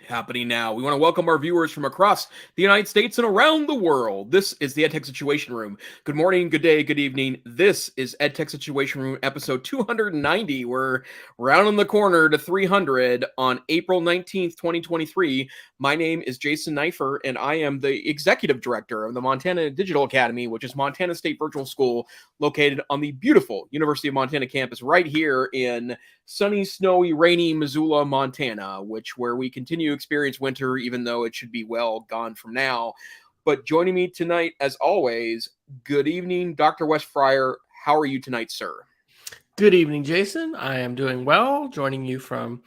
Happening now. We want to welcome our viewers from across the United States and around the world. This is the EdTech Situation Room. Good morning, good day, good evening. This is EdTech Situation Room episode 290. We're rounding the corner to 300 on April 19th, 2023. My name is Jason Neiffer, and I am the executive director of the Montana Digital Academy, which is Montana State Virtual School located on the beautiful University of Montana campus right here in sunny, snowy, rainy Missoula, Montana, where we continue to experience winter, even though it should be well gone from now. But joining me tonight, as always, good evening, Dr. Wes Fryer. How are you tonight, sir? Good evening, Jason. I am doing well, joining you from,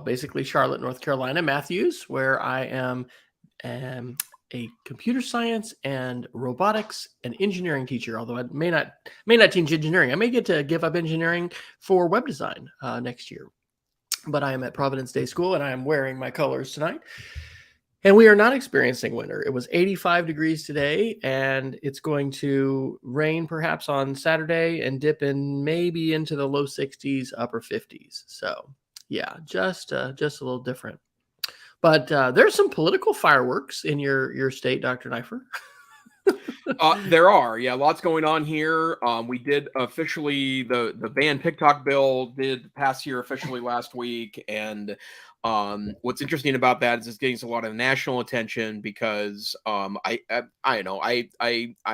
basically Charlotte, North Carolina, Matthews, where I am a computer science and robotics and engineering teacher, although I may not teach engineering. I may get to give up engineering for web design next year. But I am at Providence Day School, and I am wearing my colors tonight. And we are not experiencing winter. It was 85 degrees today, and it's going to rain perhaps on Saturday and dip in maybe into the low 60s, upper 50s. So, yeah, just a little different. But there's some political fireworks in your state, Dr. Neiffer. There are, yeah, lots going on here. We did officially the ban TikTok bill did pass here officially last week, and what's interesting about that is it's getting a lot of national attention because I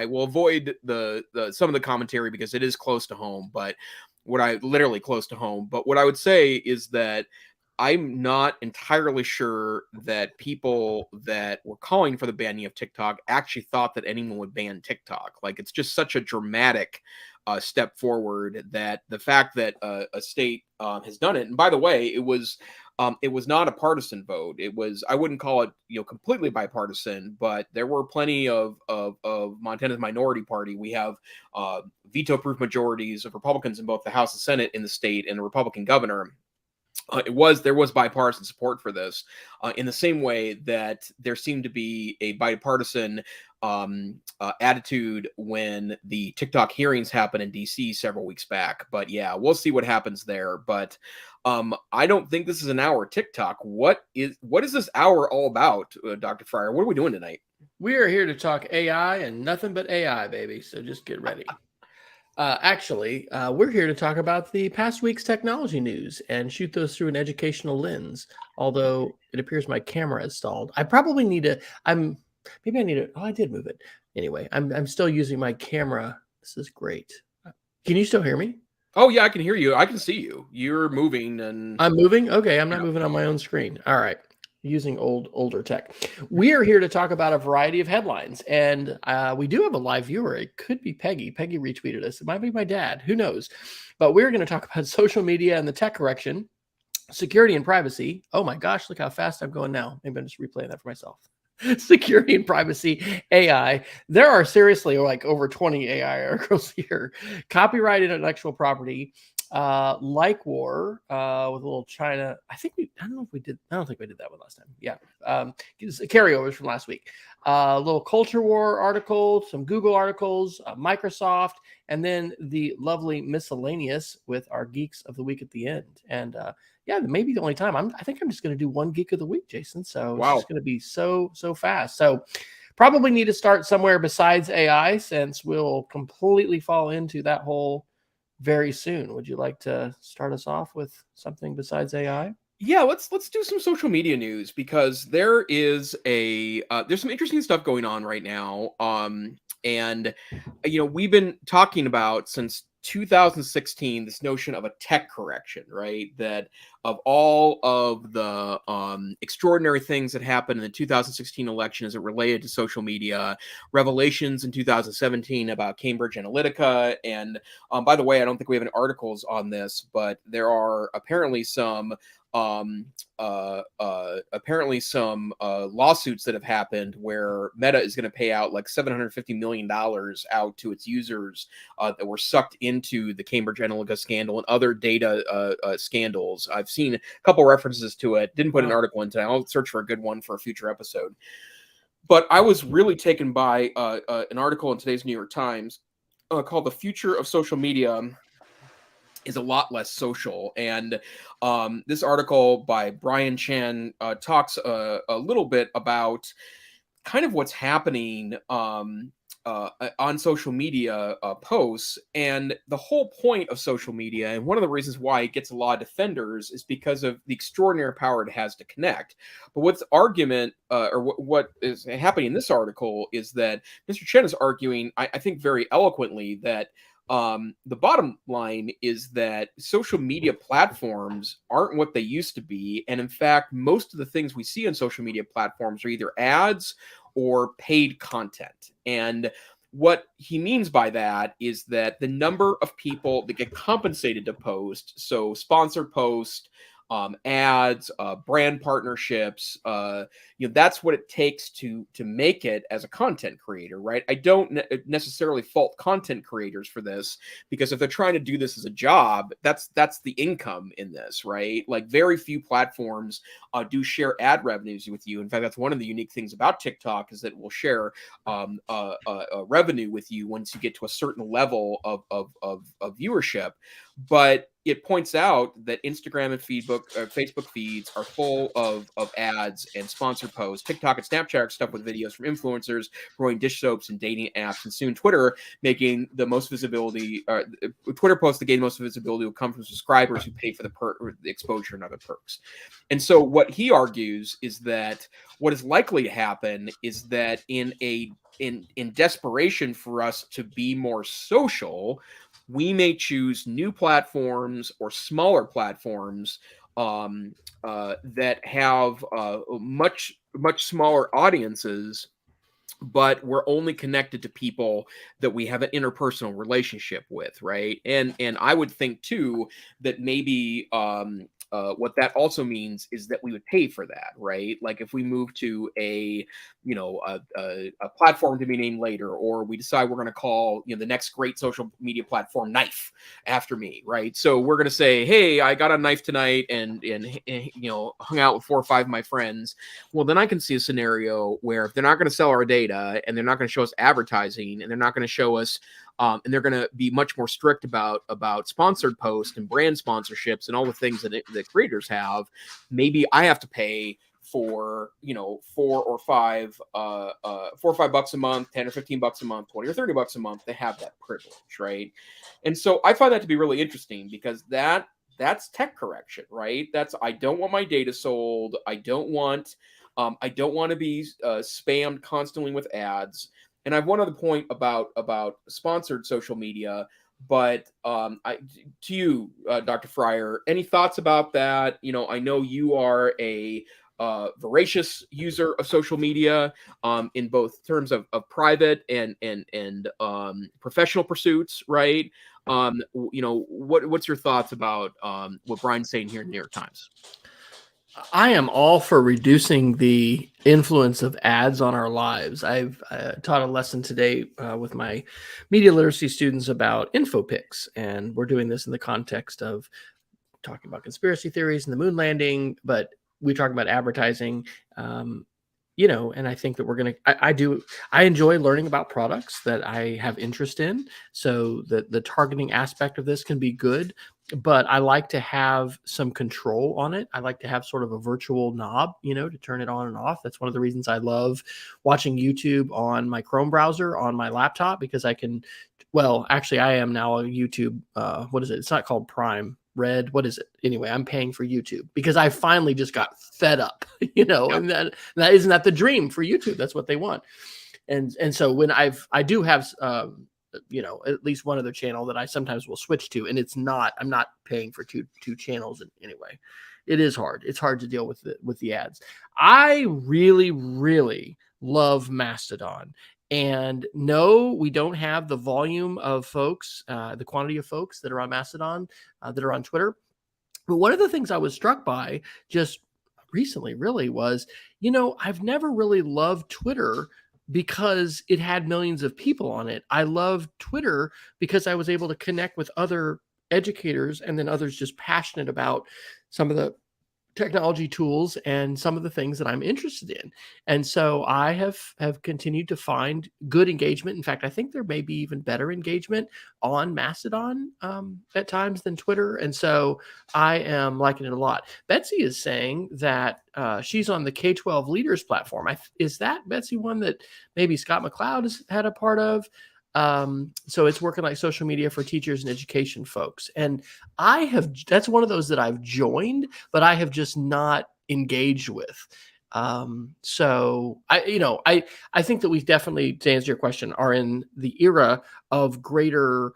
will avoid the some of the commentary because it is close to home, but what I would say is that I'm not entirely sure that people that were calling for the banning of TikTok actually thought that anyone would ban TikTok. Like, it's just such a dramatic step forward that the fact that a state has done it. And by the way, it was not a partisan vote. I wouldn't call it completely bipartisan, but there were plenty of Montana's minority party. We have veto-proof majorities of Republicans in both the House and Senate in the state, and a Republican governor. There was bipartisan support for this, in the same way that there seemed to be a bipartisan attitude when the TikTok hearings happened in DC several weeks back. But yeah, we'll see what happens there. But I don't think this is an hour TikTok. What is this hour all about, Dr. Fryer? What are we doing tonight? We are here to talk AI and nothing but AI, baby. So just get ready. We're here to talk about the past week's technology news and shoot those through an educational lens. Although it appears my camera is stalled. I probably need to. Oh, I did move it. Anyway, I'm still using my camera. This is great. Can you still hear me? Oh yeah, I can hear you. I can see you. You're moving, and I'm moving. Okay, I'm not moving on my own screen. All right. Using older tech. We are here to talk about a variety of headlines, and we do have a live viewer. It could be Peggy. Peggy retweeted us. It might be my dad. Who knows? But we're going to talk about social media and the tech correction, security and privacy. Oh my gosh, look how fast I'm going now. Maybe I'm just replaying that for myself. Security and privacy, AI. There are seriously like over 20 AI articles here. Copyright, intellectual property, like war with a little China. I don't think we did that one last time. Yeah. Carryovers from last week. A little culture war article, some Google articles, Microsoft, and then the lovely miscellaneous with our geeks of the week at the end. And yeah, maybe the only time I think I'm just going to do one geek of the week, Jason. So wow. It's going to be so fast. So probably need to start somewhere besides AI, since we'll completely fall into that hole very soon. Would you like to start us off with something besides AI? Yeah, let's do some social media news, because there is there's some interesting stuff going on right now. And we've been talking about since 2016 this notion of a tech correction, right? That of all of the extraordinary things that happened in the 2016 election as it related to social media, revelations in 2017 about Cambridge Analytica, and by the way, I don't think we have any articles on this, but there are apparently some lawsuits that have happened where Meta is going to pay out like $750 million out to its users that were sucked into the Cambridge Analytica scandal and other data scandals. I've seen a couple references to it. Didn't put an article in today. I'll search for a good one for a future episode. But I was really taken by an article in today's New York Times called "The Future of Social Media." is a lot less social. And this article by Brian Chan talks a little bit about kind of what's happening on social media posts. And the whole point of social media, and one of the reasons why it gets a lot of defenders, is because of the extraordinary power it has to connect. But what's argument, what is happening in this article, is that Mr. Chen is arguing, I think very eloquently, that the bottom line is that social media platforms aren't what they used to be. And in fact, most of the things we see on social media platforms are either ads or paid content. And what he means by that is that the number of people that get compensated to post, so sponsored post, ads, brand partnerships, that's what it takes to make it as a content creator, right? I don't necessarily fault content creators for this, because if they're trying to do this as a job, that's the income in this, right? Like, very few platforms do share ad revenues with you. In fact, that's one of the unique things about TikTok, is that it will share revenue with you once you get to a certain level of viewership. But it points out that Instagram and Facebook feeds are full of ads and sponsored posts. TikTok and Snapchat are stuffed with videos from influencers, growing dish soaps and dating apps, and soon Twitter making the most visibility. Twitter posts that gain most visibility will come from subscribers who pay for the exposure and other perks. And so what he argues is that what is likely to happen is that in desperation for us to be more social, we may choose new platforms or smaller platforms that have much smaller audiences, but we're only connected to people that we have an interpersonal relationship with, right? And I would think too that maybe what that also means is that we would pay for that, right? Like, if we move to a platform to be named later, or we decide we're going to call the next great social media platform Neiffer after me, right? So we're going to say, hey, I got a Neiffer tonight and hung out with 4 or 5 of my friends. Well, then I can see a scenario where if they're not going to sell our data, and they're not going to show us advertising, and they're not going to show us and they're going to be much more strict about sponsored posts and brand sponsorships and all the things that creators have, maybe I have to pay for $4 or $5 a month, $10 or $15 a month, $20 or $30 a month to have that privilege, right? And so I find that to be really interesting, because that's tech correction, right? I don't want my data sold. I don't want to be spammed constantly with ads. And I have one other point about sponsored social media, but to you, Dr. Fryer, any thoughts about that? I know you are a voracious user of social media in both terms of private and professional pursuits, right? What's your thoughts about what Brian's saying here in the New York Times? I am all for reducing the influence of ads on our lives. I've taught a lesson today with my media literacy students about infopix, and we're doing this in the context of talking about conspiracy theories and the moon landing, but we talk about advertising. And I think that we're going to, I enjoy learning about products that I have interest in. So the targeting aspect of this can be good, but I like to have some control on it. I like to have sort of a virtual knob, to turn it on and off. That's one of the reasons I love watching YouTube on my Chrome browser on my laptop, because I am now a YouTube, what is it? It's not called Prime. Red, what is it? Anyway, I'm paying for YouTube because I finally just got fed up, and that isn't that the dream for YouTube? That's what they want. And so when I do have, at least one other channel that I sometimes will switch to, and I'm not paying for two channels anyway. It is hard. It's hard to deal with the ads. I really, really love Mastodon. And no, we don't have the volume of folks, the quantity of folks that are on Mastodon, that are on Twitter. But one of the things I was struck by just recently really was, I've never really loved Twitter because it had millions of people on it. I loved Twitter because I was able to connect with other educators and then others just passionate about some of the technology tools and some of the things that I'm interested in. And so I have continued to find good engagement. In fact, I think there may be even better engagement on Mastodon at times than Twitter. And so I am liking it a lot. Betsy is saying that she's on the K-12 Leaders platform. Is that, Betsy, one that maybe Scott McCloud has had a part of? So it's working like social media for teachers and education folks. And that's one of those that I've joined, but I have just not engaged with. So I think that we definitely, to answer your question, are in the era of greater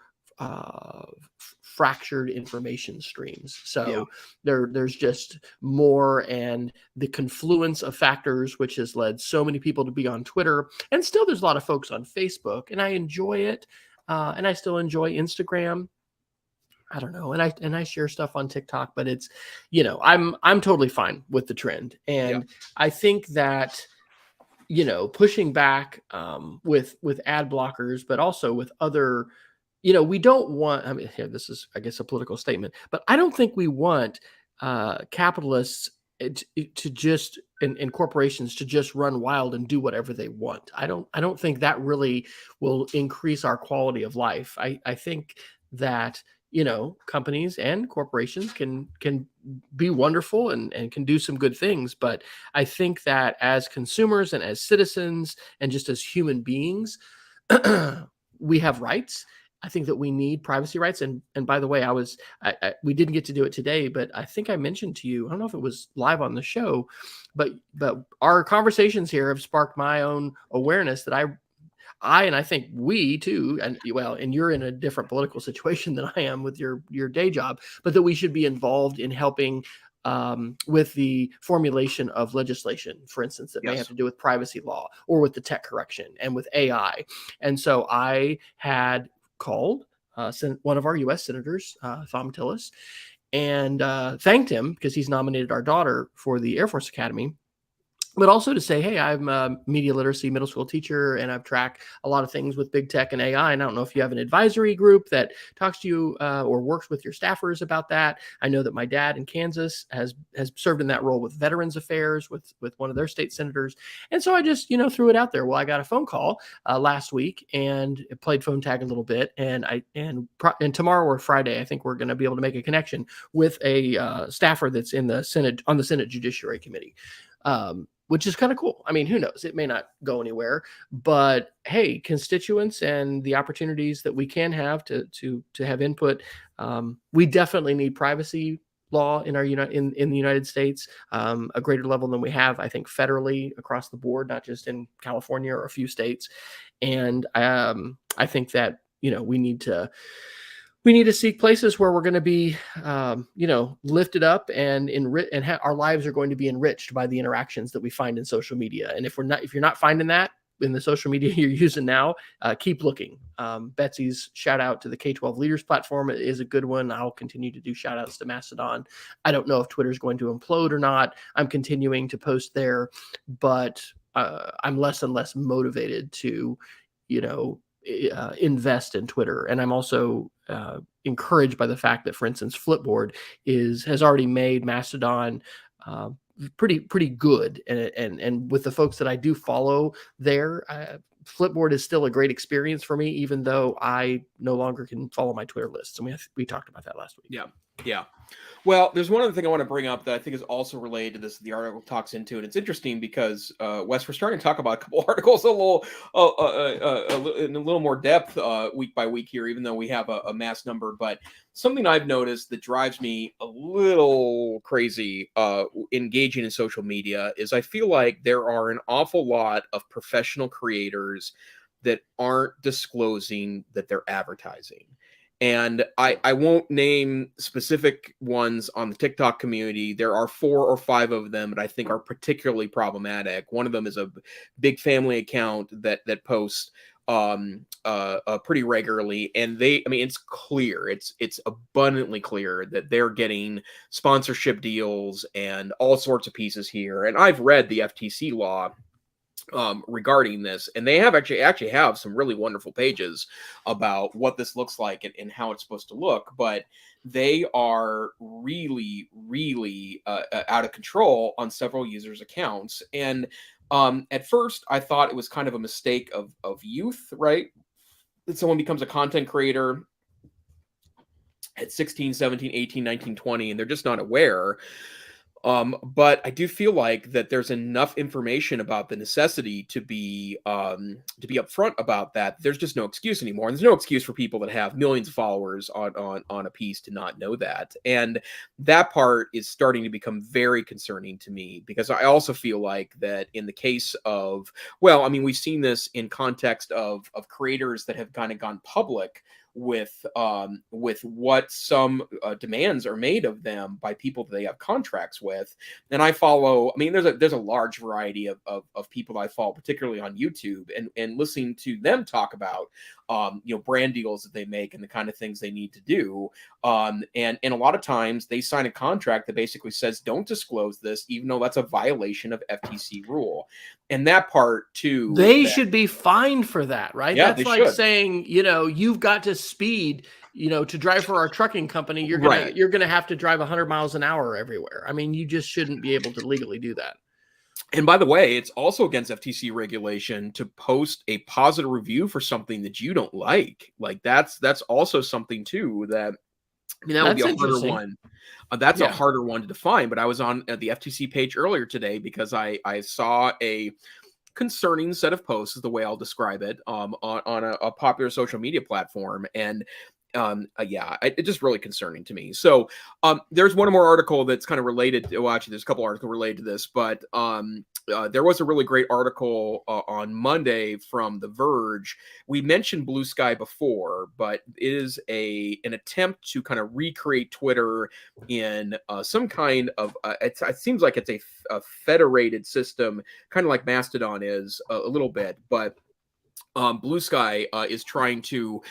fractured information streams. So there's just more, and the confluence of factors, which has led so many people to be on Twitter, and still there's a lot of folks on Facebook, and I enjoy it. And I still enjoy Instagram. I don't know. And I share stuff on TikTok, but it's, I'm totally fine with the trend. And I think that, pushing back with ad blockers, but also with other, we don't want, I mean, here, this is, I guess, a political statement, but I don't think we want capitalists to just, and corporations to just run wild and do whatever they want. I don't think that really will increase our quality of life. I think that, companies and corporations can be wonderful and can do some good things. But I think that as consumers and as citizens and just as human beings, we have rights. I think that we need privacy rights. And by the way, we didn't get to do it today, but I think I mentioned to you, I don't know if it was live on the show, but our conversations here have sparked my own awareness that and I think we too, and you're in a different political situation than I am with your day job, but that we should be involved in helping with the formulation of legislation, for instance, that may have to do with privacy law or with the tech correction and with AI. And so I had called one of our U.S. senators, Thom Tillis, and thanked him because he's nominated our daughter for the Air Force Academy. But also to say, hey, I'm a media literacy middle school teacher, and I've tracked a lot of things with big tech and AI. And I don't know if you have an advisory group that talks to you or works with your staffers about that. I know that my dad in Kansas has served in that role with Veterans Affairs with one of their state senators. And so I just, threw it out there. Well, I got a phone call last week and played phone tag a little bit. And tomorrow or Friday, I think we're going to be able to make a connection with a staffer that's in the Senate, on the Senate Judiciary Committee. Which is kind of cool. I mean, who knows? It may not go anywhere, but hey, constituents and the opportunities that we can have to have input. We definitely need privacy law in in the United States, a greater level than we have, I think, federally across the board, not just in California or a few states. And I think that, we need to seek places where we're going to be, lifted up and our lives are going to be enriched by the interactions that we find in social media. And if you're not finding that in the social media you're using now, keep looking. Betsy's shout out to the K-12 Leaders platform is a good one. I'll continue to do shout outs to Mastodon. I don't know if Twitter is going to implode or not. I'm continuing to post there, but I'm less and less motivated to, invest in Twitter. And I'm also encouraged by the fact that, for instance, Flipboard has already made Mastodon pretty good. And with the folks that I do follow there, Flipboard is still a great experience for me, even though I no longer can follow my Twitter lists. And we talked about that last week. Yeah. Well, there's one other thing I want to bring up that I think is also related to this. The article talks into, and it's interesting because Wes, we're starting to talk about a couple articles in a little more depth week by week here, even though we have a mass number. But something I've noticed that drives me a little crazy engaging in social media is I feel like there are an awful lot of professional creators that aren't disclosing that they're advertising. And I won't name specific ones on the TikTok community. There are 4 or 5 of them that I think are particularly problematic. One of them is a big family account that posts pretty regularly, and it's clear, it's abundantly clear that they're getting sponsorship deals and all sorts of pieces here. And I've read the FTC law regarding this, and they have actually have some really wonderful pages about what this looks like and how it's supposed to look, but they are really out of control on several users' accounts. And at first, I thought it was kind of a mistake of youth, right? That someone becomes a content creator at 16, 17, 18, 19, 20, and they're just not aware. But I do feel like that there's enough information about the necessity to be upfront about that. There's just no excuse anymore. And there's no excuse for people that have millions of followers on a piece to not know that. And that part is starting to become very concerning to me, because I also feel like that in the case of, well, I mean, we've seen this in context of creators that have kind of gone public with what some demands are made of them by people that they have contracts with. And I follow, I mean, there's a large variety of people that I follow, particularly on YouTube, and listening to them talk about brand deals that they make and the kind of things they need to do. And a lot of times they sign a contract that basically says, don't disclose this, even though that's a violation of FTC rule. And that part too, they should be fined for that, right? Yeah, that's like saying, you've got to speed, to drive for our trucking company. You're gonna have to drive 100 miles an hour everywhere. I mean, you just shouldn't be able to legally do that. And by the way, it's also against FTC regulation to post a positive review for something that you don't like. Like that's also something too that, I mean, that would be a harder one. That's a harder one to define. But I was on the FTC page earlier today because I saw a concerning set of posts, is the way I'll describe it, on a popular social media platform. And it's just really concerning to me. So there's one more article that's kind of related to, well, actually there's a couple articles related to this, but there was a really great article on Monday from The Verge. We mentioned Blue Sky before, but it is an attempt to kind of recreate Twitter in some kind of it seems like it's a federated system, kind of like Mastodon is a little bit, but Blue Sky is trying to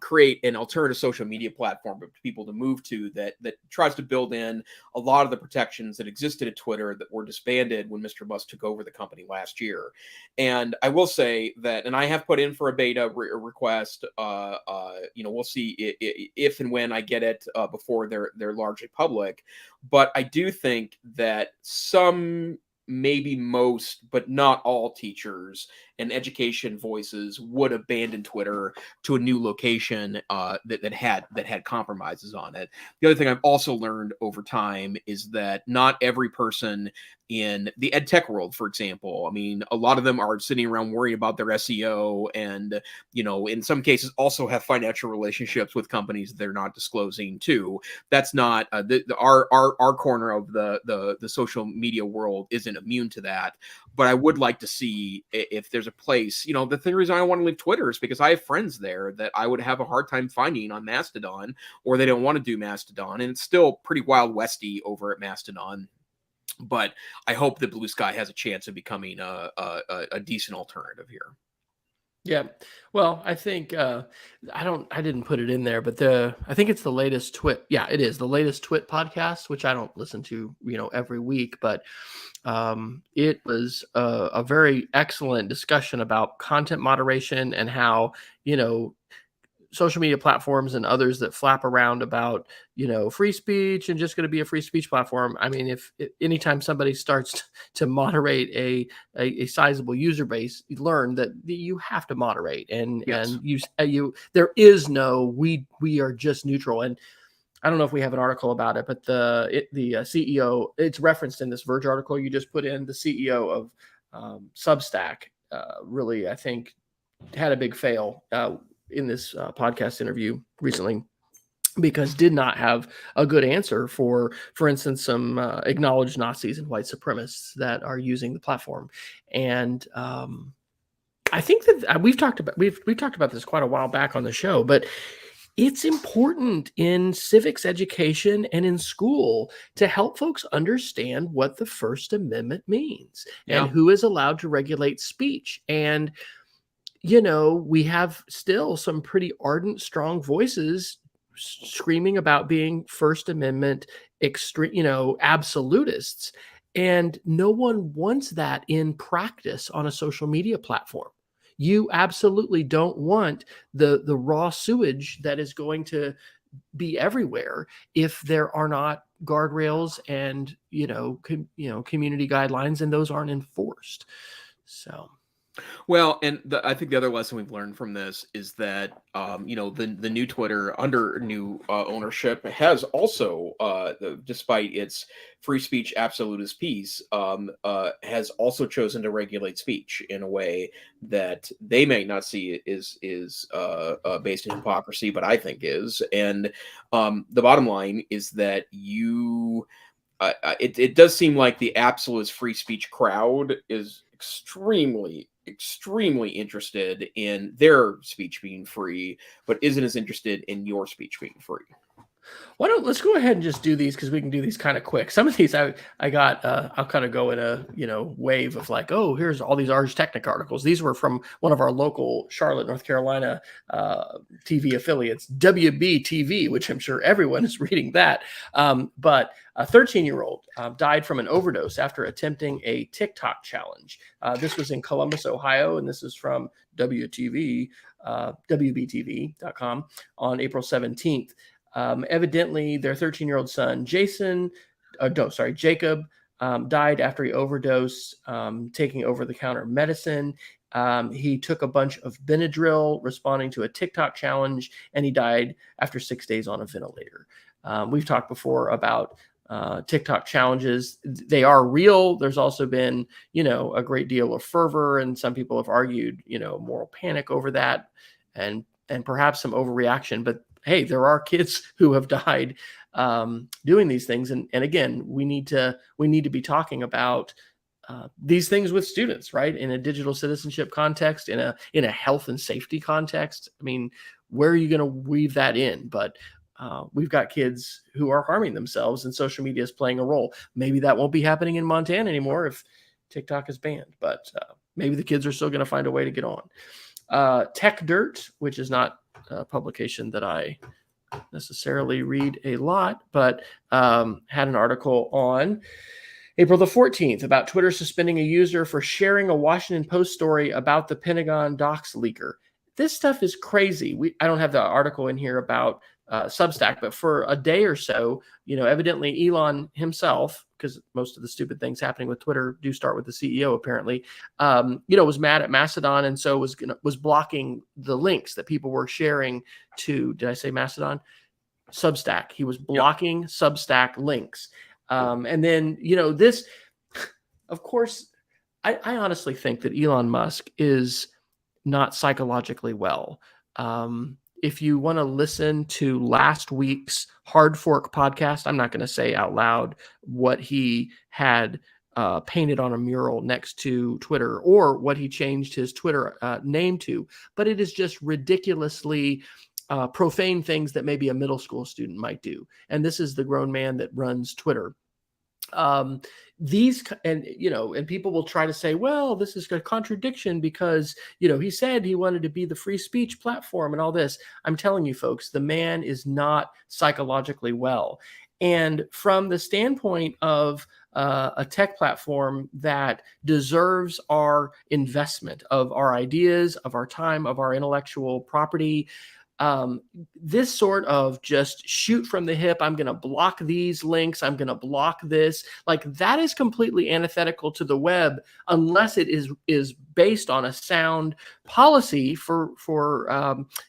create an alternative social media platform for people to move to that tries to build in a lot of the protections that existed at Twitter that were disbanded when Mr. Musk took over the company last year. And I will say that, and I have put in for a beta request. We'll see if and when I get it before they're largely public. But I do think that some, maybe most, but not all teachers and education voices would abandon Twitter to a new location that had compromises on it. The other thing I've also learned over time is that not every person in the EdTech world, for example, I mean, a lot of them are sitting around worrying about their SEO, and in some cases also have financial relationships with companies they're not disclosing to. That's not our corner of the social media world isn't immune to that. But I would like to see if there's a place, the reason I don't want to leave Twitter is because I have friends there that I would have a hard time finding on Mastodon, or they don't want to do Mastodon. And it's still pretty Wild Westy over at Mastodon. But I hope that Blue Sky has a chance of becoming a decent alternative here. Yeah. Well, I think I didn't put it in there, but I think it's the latest Twit. Yeah, it is the latest Twit podcast, which I don't listen to, every week, but it was a very excellent discussion about content moderation and how, social media platforms and others that flap around about, free speech and just going to be a free speech platform. I mean, if anytime somebody starts to moderate a sizable user base, you learn that you have to moderate and there is no, we are just neutral. And I don't know if we have an article about it, but the CEO, it's referenced in this Verge article you just put in, the CEO of Substack really, I think, had a big fail in this podcast interview recently, because did not have a good answer for instance, some acknowledged Nazis and white supremacists that are using the platform. And I think that we've talked about this quite a while back on the show, but it's important in civics education and in school to help folks understand what the First Amendment means and who is allowed to regulate speech. And we have still some pretty ardent, strong voices screaming about being First Amendment absolutists. And no one wants that in practice on a social media platform. You absolutely don't want the raw sewage that is going to be everywhere if there are not guardrails and community guidelines, and those aren't enforced. So Well, and I think the other lesson we've learned from this is that the new Twitter under new ownership has also, despite its free speech absolutist piece, has also chosen to regulate speech in a way that they may not see is based in hypocrisy, but I think is. And the bottom line is that it does seem like the absolute free speech crowd is extremely interested in their speech being free, but isn't as interested in your speech being free. let's go ahead and just do these, because we can do these kind of quick. Some of these I got, I'll kind of go in a wave of like, oh, here's all these Ars Technica articles. These were from one of our local Charlotte, North Carolina TV affiliates, WBTV, which I'm sure everyone is reading that. But a 13-year-old died from an overdose after attempting a TikTok challenge. This was in Columbus, Ohio, and this is from WBTV.com on April 17th. Evidently, their 13-year-old son, Jacob, died after he overdosed, taking over-the-counter medicine. He took a bunch of Benadryl, responding to a TikTok challenge, and he died after 6 days on a ventilator. We've talked before about TikTok challenges. They are real. There's also been, a great deal of fervor, and some people have argued, moral panic over that, and perhaps some overreaction. But hey, there are kids who have died doing these things, and again, we need to be talking about these things with students, right? In a digital citizenship context, in a health and safety context. I mean, where are you going to weave that in? But we've got kids who are harming themselves, and social media is playing a role. Maybe that won't be happening in Montana anymore if TikTok is banned, but maybe the kids are still going to find a way to get on. Tech Dirt, which is not a publication that I necessarily read a lot, but had an article on April the 14th about Twitter suspending a user for sharing a Washington Post story about the Pentagon docs leaker. This stuff is crazy. I don't have the article in here about Substack, but for a day or so, evidently Elon himself, because most of the stupid things happening with Twitter do start with the CEO apparently, was mad at Mastodon, and so was blocking the links that people were sharing to, did I say Mastodon? Substack. He was blocking Substack links. And then, this, of course, I honestly think that Elon Musk is not psychologically well. If you want to listen to last week's Hard Fork podcast, I'm not going to say out loud what he had painted on a mural next to Twitter or what he changed his Twitter name to, but it is just ridiculously profane things that maybe a middle school student might do. And this is the grown man that runs Twitter. And people will try to say, well, this is a contradiction because, he said he wanted to be the free speech platform and all this. I'm telling you, folks, the man is not psychologically well. And from the standpoint of a tech platform that deserves our investment of our ideas, of our time, of our intellectual property, this sort of just shoot from the hip, I'm going to block these links, I'm going to block this, like that is completely antithetical to the web unless it is based on a sound policy for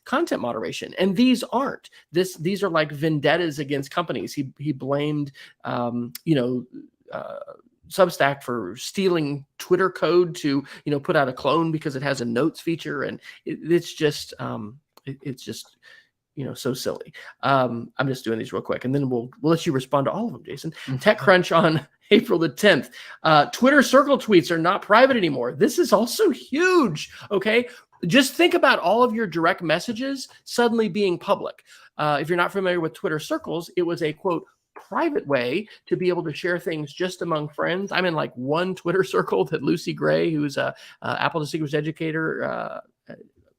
content moderation. And these aren't. These are like vendettas against companies. He blamed Substack for stealing Twitter code to put out a clone because it has a notes feature, and it's just it's just so silly. I'm just doing these real quick, and then we'll let you respond to all of them, Jason. TechCrunch on April the 10th. Twitter Circle tweets are not private anymore. This is also huge. Okay, just think about all of your direct messages suddenly being public. If you're not familiar with Twitter Circles, it was a quote private way to be able to share things just among friends. I'm in like one Twitter circle that Lucy Gray, who's a Apple Distinguished Educator,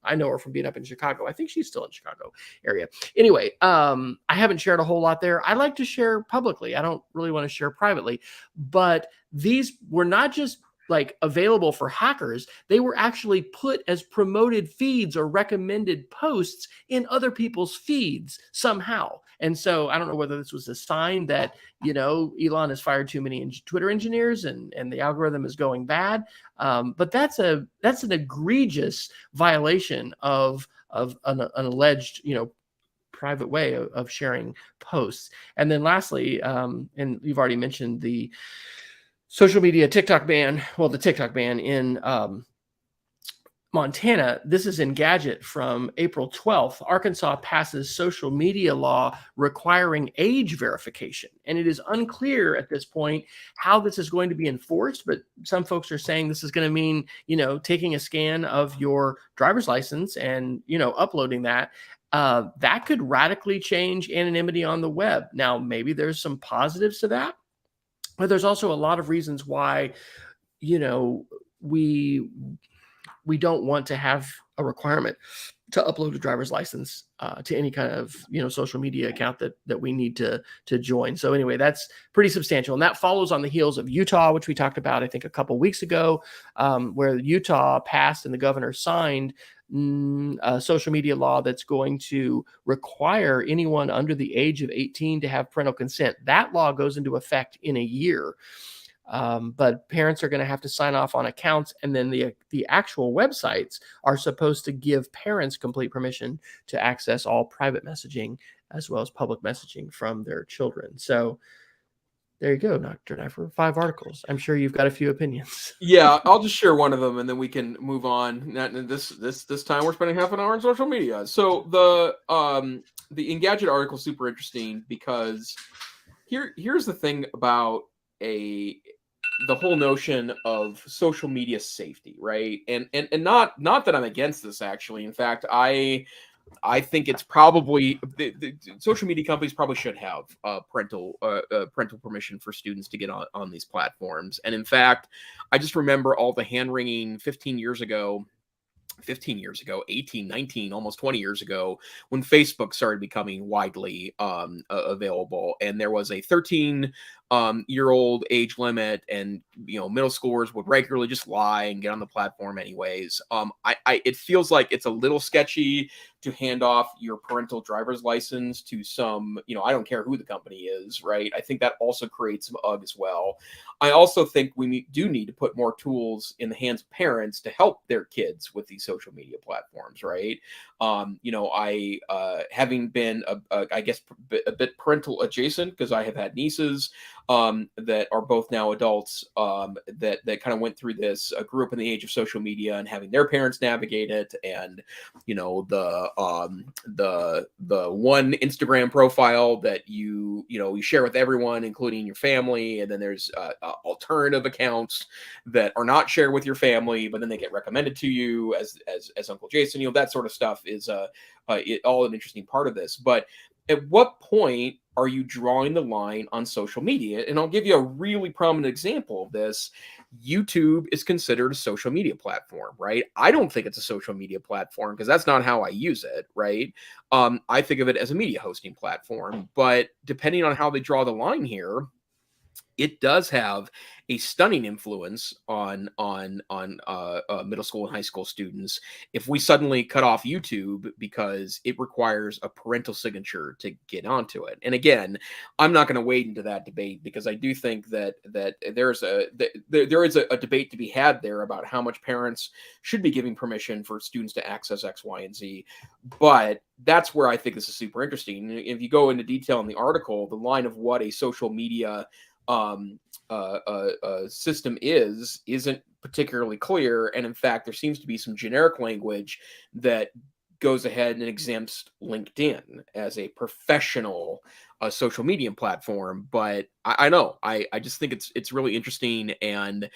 I know her from being up in Chicago. I think she's still in Chicago area. Anyway, I haven't shared a whole lot there. I like to share publicly. I don't really want to share privately, but these were not just like available for hackers. They were actually put as promoted feeds or recommended posts in other people's feeds somehow. And so I don't know whether this was a sign that, Elon has fired too many Twitter engineers and the algorithm is going bad. But that's an egregious violation of an alleged, private way of sharing posts. And then lastly, and you've already mentioned the social media TikTok ban, the TikTok ban in Montana. This is Engadget from April 12th. Arkansas passes social media law requiring age verification. And it is unclear at this point how this is going to be enforced, but some folks are saying this is going to mean, taking a scan of your driver's license and, uploading that. That could radically change anonymity on the web. Now, maybe there's some positives to that, but there's also a lot of reasons why, we don't want to have a requirement to upload a driver's license to any kind of social media account that we need to join. So anyway, that's pretty substantial, and that follows on the heels of Utah, which we talked about I think a couple weeks ago, where Utah passed and the governor signed a social media law that's going to require anyone under the age of 18 to have parental consent. That law goes into effect in a year. But parents are going to have to sign off on accounts, and then the actual websites are supposed to give parents complete permission to access all private messaging as well as public messaging from their children. So there you go, Dr. Neiffer, 5 articles. I'm sure you've got a few opinions. Yeah, I'll just share one of them, and then we can move on. This time we're spending half an hour on social media. So the Engadget article is super interesting because here's the thing about the whole notion of social media safety, right? And not that I'm against this, actually. In fact, I think it's probably the social media companies probably should have parental permission for students to get on these platforms. And in fact, I just remember all the hand wringing 15 years ago, 18, 19, almost 20 years ago, when Facebook started becoming widely available, and there was a 13-year-old age limit, and middle schoolers would regularly just lie and get on the platform anyways. It feels like it's a little sketchy to hand off your parental driver's license to some, I don't care who the company is, right? I think that also creates some UG as well. I also think we do need to put more tools in the hands of parents to help their kids with these social media platforms, right? I having been I guess a bit parental adjacent, because I have had nieces that are both now adults that kind of went through this, grew up in the age of social media and having their parents navigate it, and the one Instagram profile that you share with everyone, including your family, and then there's alternative accounts that are not shared with your family, but then they get recommended to you as Uncle Jason. That sort of stuff is all an interesting part of this. But at what point are you drawing the line on social media? And I'll give you a really prominent example of this. YouTube is considered a social media platform, right? I don't think it's a social media platform because that's not how I use it, right? I think of it as a media hosting platform, but depending on how they draw the line here, it does have a stunning influence on middle school and high school students if we suddenly cut off YouTube because it requires a parental signature to get onto it. And again, I'm not going to wade into that debate because I do think that there is a debate to be had there about how much parents should be giving permission for students to access X, Y, and Z. But that's where I think this is super interesting. If you go into detail in the article, the line of what a social media system isn't particularly clear, and in fact there seems to be some generic language that goes ahead and exempts LinkedIn as a professional social media platform. But I know I just think it's really interesting, and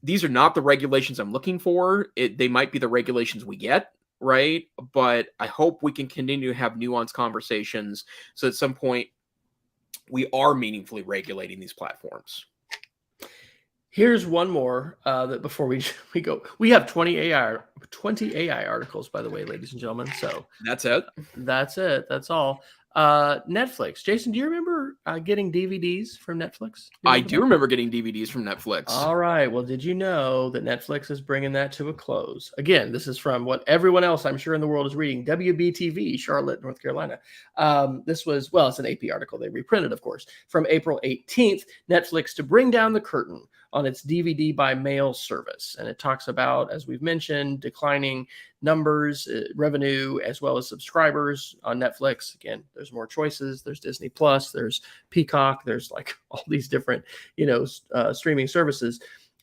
these are not the regulations I'm looking for. They might be the regulations we get, right? But I hope we can continue to have nuanced conversations so at some point we are meaningfully regulating these platforms. Here's one more that before we go, we have 20 AI articles, by the way, ladies and gentlemen. So That's it. that's it. That's all. Netflix. Jason, do you remember getting DVDs from Netflix? You I remember do that? remember getting DVDs from Netflix. All right. Well, did you know that Netflix is bringing that to a close? Again, this is from what everyone else I'm sure in the world is reading. WBTV, Charlotte, North Carolina. This was, well, it's an AP article they reprinted, of course, from April 18th. Netflix to bring down the curtain on its DVD by mail service. And it talks about, as we've mentioned, declining numbers, revenue, as well as subscribers on Netflix. Again, there's more choices. There's Disney Plus, there's Peacock, there's like all these different, streaming services.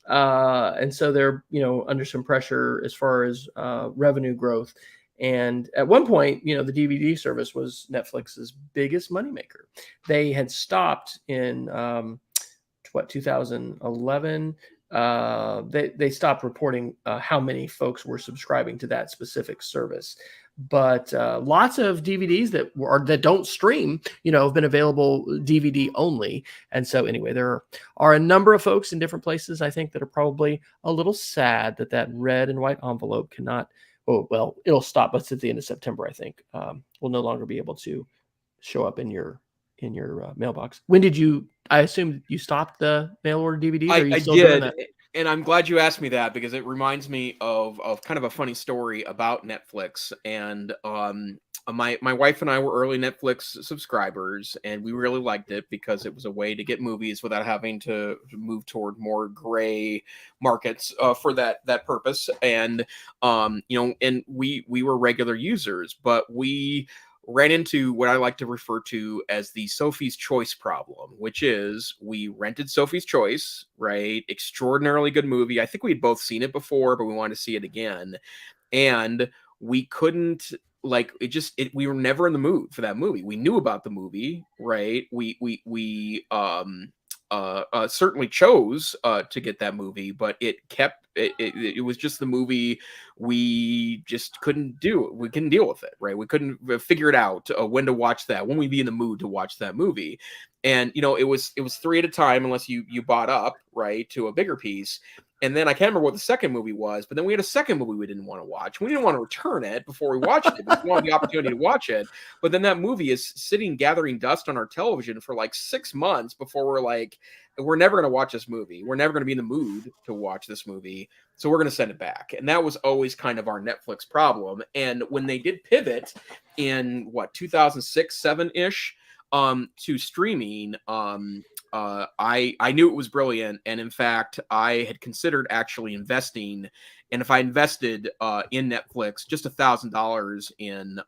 And so they're, under some pressure as far as revenue growth. And at one point, the DVD service was Netflix's biggest moneymaker. They had stopped in 2011. They stopped reporting how many folks were subscribing to that specific service. But lots of DVDs that don't stream, have been available DVD only. And so anyway, there are a number of folks in different places, I think, that are probably a little sad that red and white envelope cannot. Oh, well, it'll stop us at the end of September, I think. We'll no longer be able to show up in your mailbox. When did you? I assume you stopped the mail order DVDs. Are you still doing that? And I'm glad you asked me that because it reminds me of kind of a funny story about Netflix. And my wife and I were early Netflix subscribers, and we really liked it because it was a way to get movies without having to move toward more gray markets for that purpose. And and we were regular users, but we ran into what I like to refer to as the Sophie's Choice problem, which is we rented Sophie's Choice, right? Extraordinarily good movie. I think we'd both seen it before, but we wanted to see it again. And we couldn't, we were never in the mood for that movie. We knew about the movie, right? We certainly chose to get that movie, but it was just the movie we just couldn't do. We couldn't deal with it, right? We couldn't figure it out when to watch that, when we'd be in the mood to watch that movie. And it was 3 at a time unless you bought up, right, to a bigger piece. And then I can't remember what the second movie was, but then we had a second movie we didn't want to watch. We didn't want to return it before we watched it. We wanted the opportunity to watch it. But then that movie is sitting gathering dust on our television for like 6 months before we're like, we're never going to watch this movie. We're never going to be in the mood to watch this movie. So we're going to send it back. And that was always kind of our Netflix problem. And when they did pivot in 2006, 7-ish, to streaming, I knew it was brilliant. And in fact, I had considered actually investing. And if I invested in Netflix just $1,000 in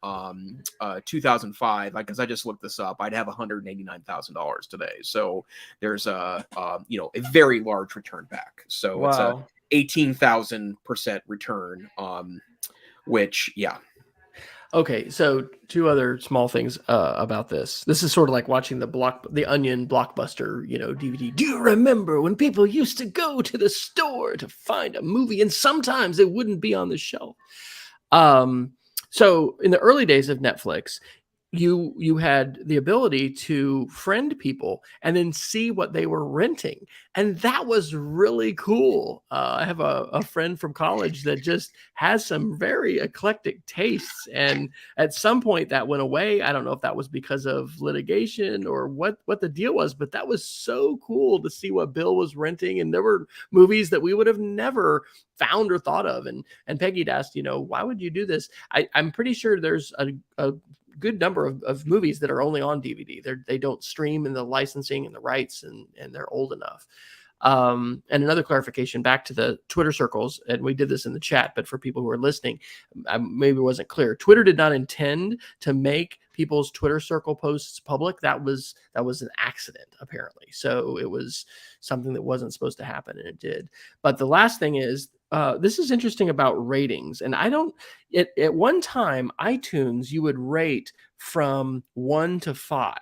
2005, because I just looked this up, I'd have $189,000 today. So there's a very large return back. So Wow. It's a 18,000% return. Which, yeah. Okay, so 2 other small things about this. This is sort of like watching the Onion blockbuster, DVD. Do you remember when people used to go to the store to find a movie, and sometimes it wouldn't be on the shelf? So in the early days of Netflix, you had the ability to friend people and then see what they were renting, and that was really cool. I have a friend from college that just has some very eclectic tastes, and at some point that went away. I don't know if that was because of litigation or what the deal was, but that was so cool to see what Bill was renting, and there were movies that we would have never found or thought of. And Peggy'd asked, why would you do this? I'm pretty sure there's a good number of movies that are only on DVD. They don't stream in the licensing and the rights, and they're old enough. And another clarification back to the Twitter circles, and we did this in the chat, but for people who are listening, maybe it wasn't clear. Twitter did not intend to make people's Twitter circle posts public. That was an accident, apparently. So it was something that wasn't supposed to happen, and it did. But the last thing is, this is interesting about ratings. And at one time, iTunes, you would rate from 1 to 5.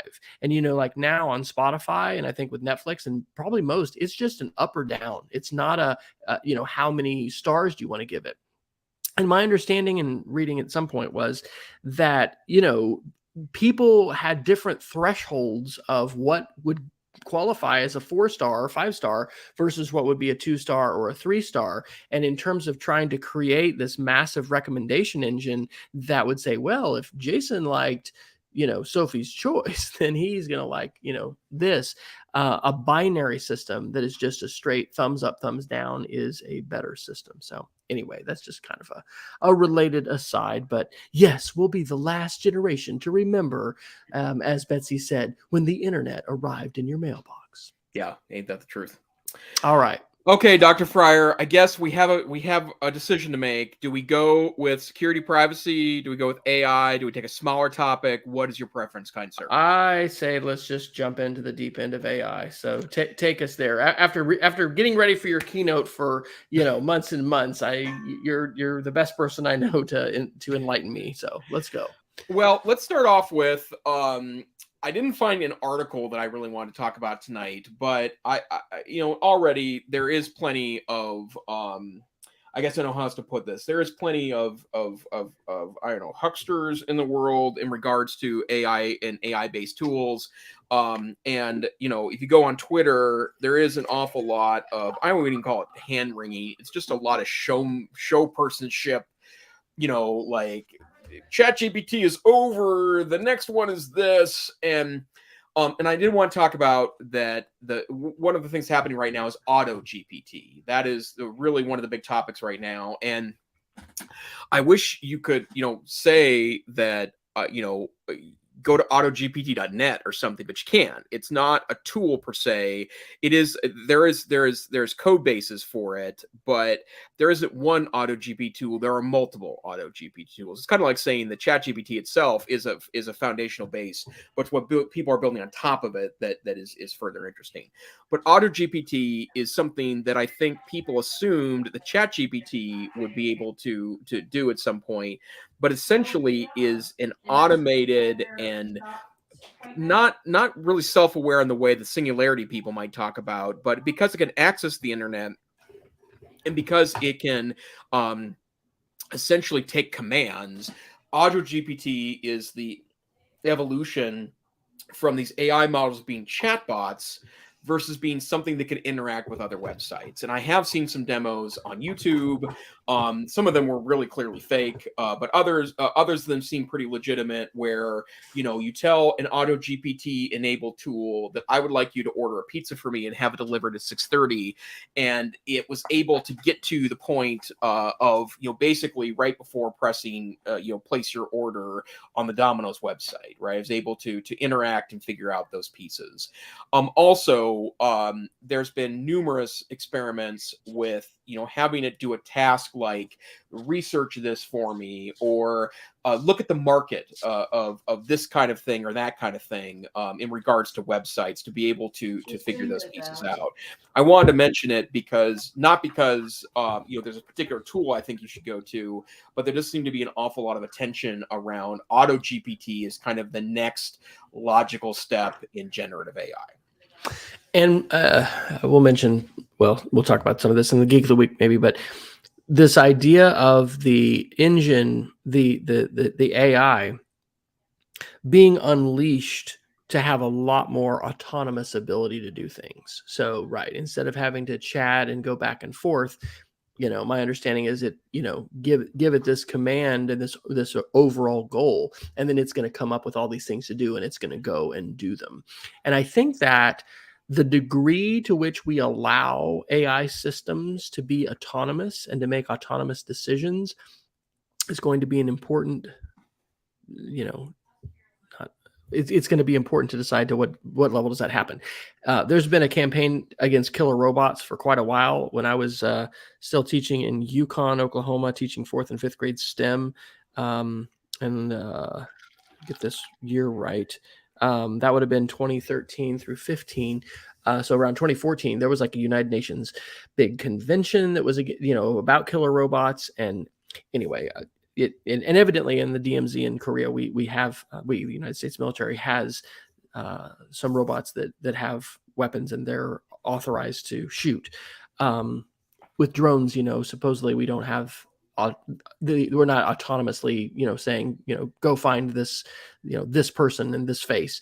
And, like now on Spotify, and I think with Netflix and probably most, it's just an up or down. It's not how many stars do you want to give it? And my understanding and reading at some point was that, people had different thresholds of what would qualify as a 4-star or 5-star versus what would be a 2-star or a 3-star. And in terms of trying to create this massive recommendation engine that would say, well, if Jason liked, Sophie's Choice, then he's going to like, this. A binary system that is just a straight thumbs up, thumbs down is a better system. So anyway, that's just kind of a related aside. But yes, we'll be the last generation to remember, as Betsy said, when the internet arrived in your mailbox. Yeah, ain't that the truth? All right. Okay, Dr. Fryer, I guess we have a decision to make. Do we go with security privacy? Do we go with AI? Do we take a smaller topic? What is your preference, kind sir? I say let's just jump into the deep end of AI. So take us there. After getting ready for your keynote for months and months, you're the best person I know to enlighten me. So let's go. Well, let's start off with I didn't find an article that I really wanted to talk about tonight, but I already there is plenty of I guess I know how else to put this. There is plenty of I don't know, hucksters in the world in regards to AI and AI based tools. And if you go on Twitter, there is an awful lot of, I wouldn't even call it hand wringing. It's just a lot of show personship. Like ChatGPT is over. The next one is this, and I did want to talk about that. One of the things happening right now is Auto GPT. That is really one of the big topics right now, and I wish you could, say that, go to autogpt.net or something, but you can't. It's not a tool per se. It is there's code bases for it, but there isn't one AutoGPT tool. There are multiple AutoGPT tools. It's kind of like saying that ChatGPT itself is a foundational base, but what people are building on top of it that is further interesting. But AutoGPT is something that I think people assumed that ChatGPT would be able to do at some point, but essentially is an automated and not really self-aware in the way the singularity people might talk about, but because it can access the internet and because it can essentially take commands, AutoGPT is the evolution from these AI models being chatbots versus being something that can interact with other websites. And I have seen some demos on YouTube. Some of them were really clearly fake, but others of them seem pretty legitimate, where you tell an Auto GPT enabled tool that I would like you to order a pizza for me and have it delivered at 6:30, and it was able to get to the point of basically right before pressing place your order on the Domino's website, right? It was able to interact and figure out those pieces. Also, there's been numerous experiments with having it do a task like research this for me, or look at the market of this kind of thing or that kind of thing in regards to websites, to be able to figure those pieces out. I wanted to mention it not because there's a particular tool I think you should go to, but there does seem to be an awful lot of attention around Auto GPT as kind of the next logical step in generative AI. And we'll talk about some of this in the Geek of the Week maybe, but this idea of the engine, the AI being unleashed to have a lot more autonomous ability to do things. So, right, instead of having to chat and go back and forth, my understanding is it, give it this command and this overall goal, and then it's going to come up with all these things to do, and it's going to go and do them. And I think that the degree to which we allow AI systems to be autonomous and to make autonomous decisions is going to be an important, it's going to be important to decide to what level does that happen. There's been a campaign against killer robots for quite a while. When I was still teaching in Yukon, Oklahoma, teaching 4th and 5th grade STEM, and get this year right, that would have been 2013 through 15. So around 2014, there was like a United Nations big convention that was, about killer robots. And anyway, and evidently in the DMZ in Korea, the United States military has some robots that have weapons, and they're authorized to shoot. With drones, supposedly we don't have we're not autonomously, saying, go find this, this person in this face.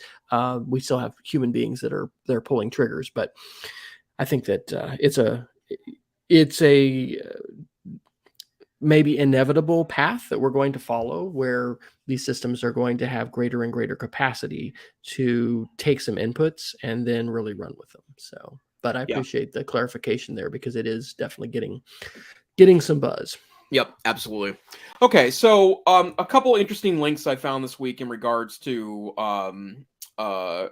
We still have human beings they're pulling triggers, but I think that it's a maybe inevitable path that we're going to follow, where these systems are going to have greater and greater capacity to take some inputs and then really run with them. So, but I appreciate the clarification there, because it is definitely getting some buzz. Yep, absolutely. Okay, so a couple interesting links I found this week in regards to kind of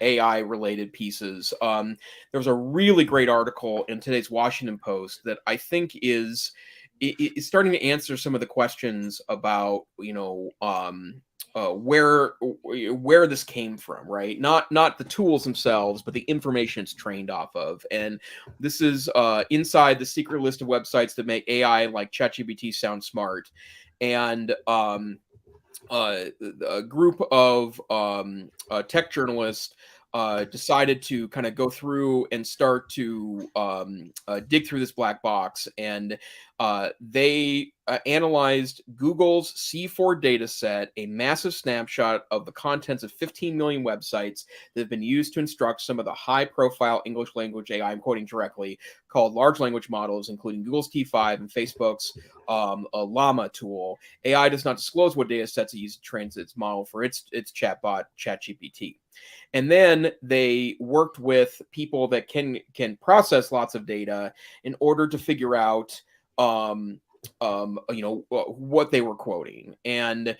AI related pieces. There was a really great article in today's Washington Post that I think is starting to answer some of the questions about where this came from, right? Not the tools themselves, but the information it's trained off of. And this is inside the secret list of websites that make AI like ChatGPT sound smart. And a group of tech journalists decided to kind of go through and start to dig through this black box, and they analyzed Google's C4 data set, a massive snapshot of the contents of 15 million websites that have been used to instruct some of the high-profile English language AI, I'm quoting directly, called large language models, including Google's T5 and Facebook's Llama tool. AI does not disclose what data sets it uses to train its model for its chatbot, ChatGPT. And then they worked with people that can process lots of data in order to figure out what they were quoting. And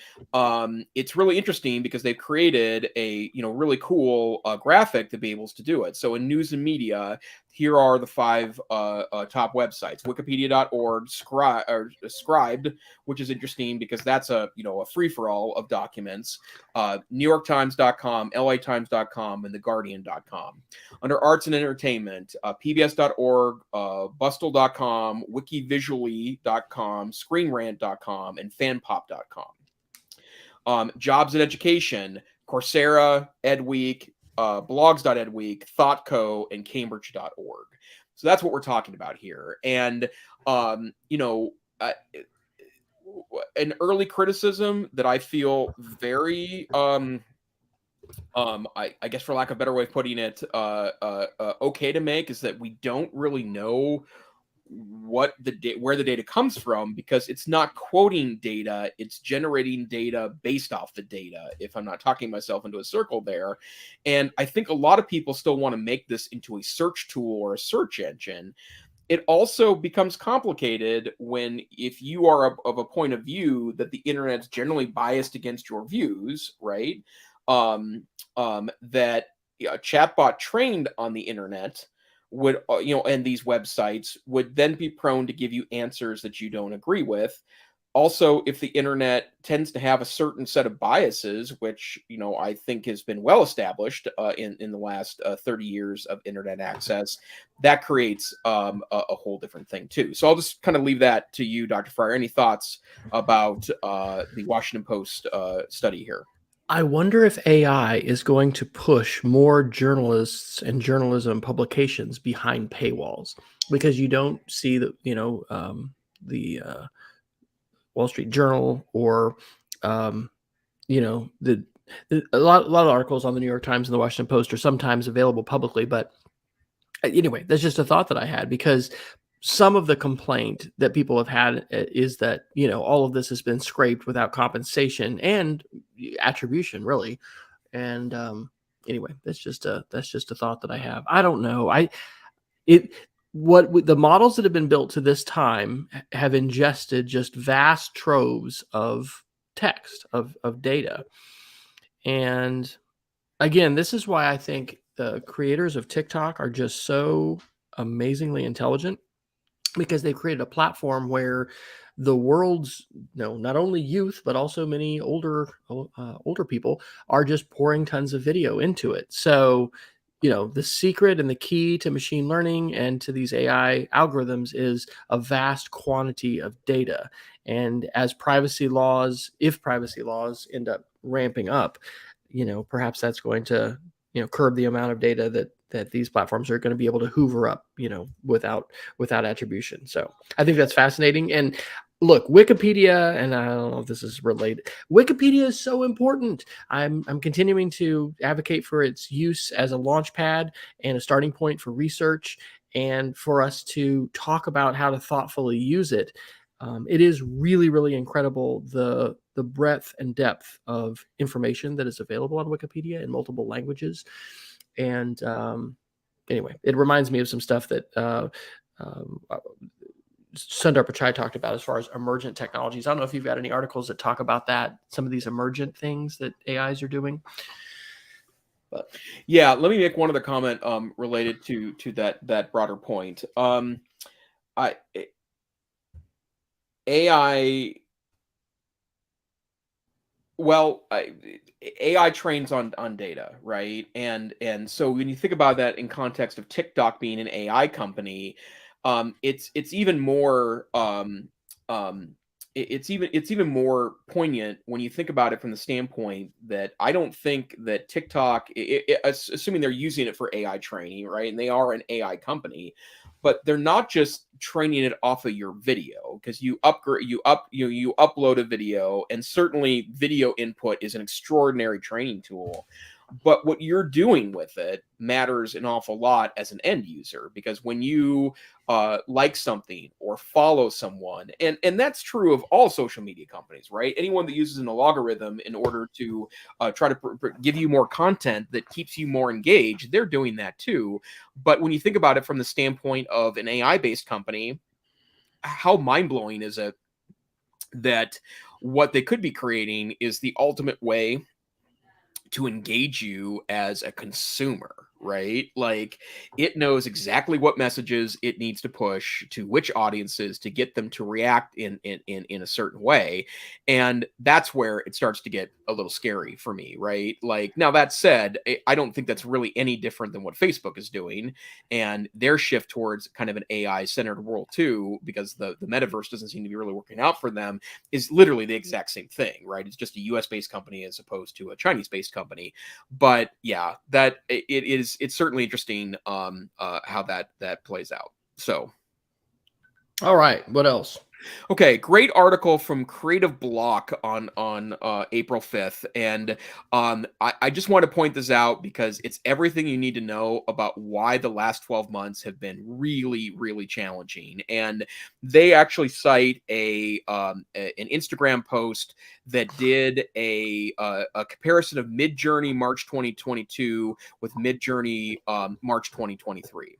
it's really interesting because they've created a really cool graphic to be able to do it. So in news and media, here are the 5 top websites: wikipedia.org, Scribed, which is interesting because that's a free-for-all of documents, NewYorkTimes.com, LATimes.com, and TheGuardian.com. Under arts and entertainment, PBS.org, Bustle.com, WikiVisually.com, ScreenRant.com, and FanPop.com. Jobs and education, Coursera, EdWeek, blogs.edweek, ThoughtCo, and Cambridge.org. So that's what we're talking about here. And, an early criticism that I feel very, I guess for lack of a better way of putting it, okay to make, is that we don't really know where the data comes from, because it's not quoting data, it's generating data based off the data, if I'm not talking myself into a circle there. And I think a lot of people still want to make this into a search tool or a search engine. It also becomes complicated if you are of a point of view that the internet's generally biased against your views, right? That a chatbot trained on the internet would, and these websites would then be prone to give you answers that you don't agree with. Also, if the internet tends to have a certain set of biases, which I think has been well established in the last 30 years of internet access, that creates a whole different thing too. So I'll just kind of leave that to you, Dr. Fryer. Any thoughts about the Washington Post study here? I wonder if AI is going to push more journalists and journalism publications behind paywalls, because you don't see the Wall Street Journal or a lot of articles on the New York Times and the Washington Post are sometimes available publicly. But anyway, that's just a thought that I had, because some of the complaint that people have had is that, all of this has been scraped without compensation and attribution, really. And anyway, that's just a thought that I have. I don't know. The models that have been built to this time have ingested just vast troves of text, of data. And again, this is why I think the creators of TikTok are just so amazingly intelligent, because they've created a platform where the world's not only youth, but also many older people are just pouring tons of video into it. So the secret and the key to machine learning and to these AI algorithms is a vast quantity of data. And as if privacy laws end up ramping up, perhaps that's going to curb the amount of data that these platforms are going to be able to hoover up, without attribution. So I think that's fascinating. And look, Wikipedia, and I don't know if this is related. Wikipedia is so important. I'm continuing to advocate for its use as a launch pad and a starting point for research, and for us to talk about how to thoughtfully use it. It is really, really incredible, the breadth and depth of information that is available on Wikipedia in multiple languages. And anyway, it reminds me of some stuff that Sundar Pichai talked about as far as emergent technologies. I don't know if you've got any articles that talk about that, some of these emergent things that AIs are doing. But yeah, let me make one other comment related to that broader point. AI, well, AI trains on data, right? And so when you think about that in context of TikTok being an AI company, it's even more it's even more poignant when you think about it from the standpoint that I don't think that TikTok, assuming they're using it for AI training, right? And they are an AI company, but they're not just training it off of your video, because you upload a video, and certainly video input is an extraordinary training tool. But what you're doing with it matters an awful lot as an end user, because when you like something or follow someone, and that's true of all social media companies, right? Anyone that uses an algorithm in order to try to give you more content that keeps you more engaged, they're doing that too. But when you think about it from the standpoint of an AI-based company, how mind-blowing is it that what they could be creating is the ultimate way to engage you as a consumer, right? Like, it knows exactly what messages it needs to push to which audiences to get them to react in a certain way. And that's where it starts to get a little scary for me, right? Like, now that said, I don't think that's really any different than what Facebook is doing and their shift towards kind of an AI centered world too, because the metaverse doesn't seem to be really working out for them, is literally the exact same thing, right? It's just a US based company as opposed to a Chinese based company. But yeah, that it's certainly interesting how that plays out. So all right, what else? okay, great article from Creative Block on April 5th, and I just want to point this out because it's everything you need to know about why the last 12 months have been really, really challenging. And they actually cite an Instagram post that did a comparison of Midjourney March 2022 with Midjourney March 2023.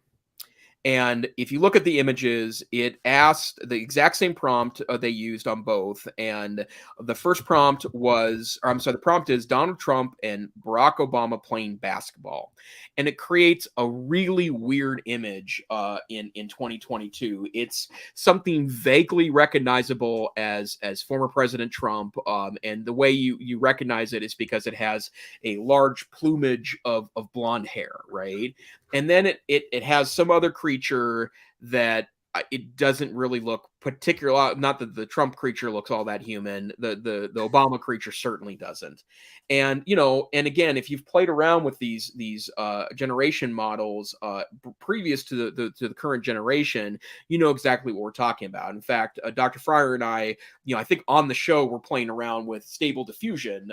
And if you look at the images, it asked the exact same prompt they used on both. And the first prompt was, or I'm sorry, the prompt is Donald Trump and Barack Obama playing basketball. And it creates a really weird image in 2022. It's something vaguely recognizable as former President Trump. And the way you recognize it is because it has a large plumage of blonde hair, right? And then it has some other creature that it doesn't really look particular. Not that the Trump creature looks all that human. The Obama creature certainly doesn't. And and again, if you've played around with these generation models previous to the current generation, you know exactly what we're talking about. In fact, Dr. Fryer and I think on the show we're playing around with Stable Diffusion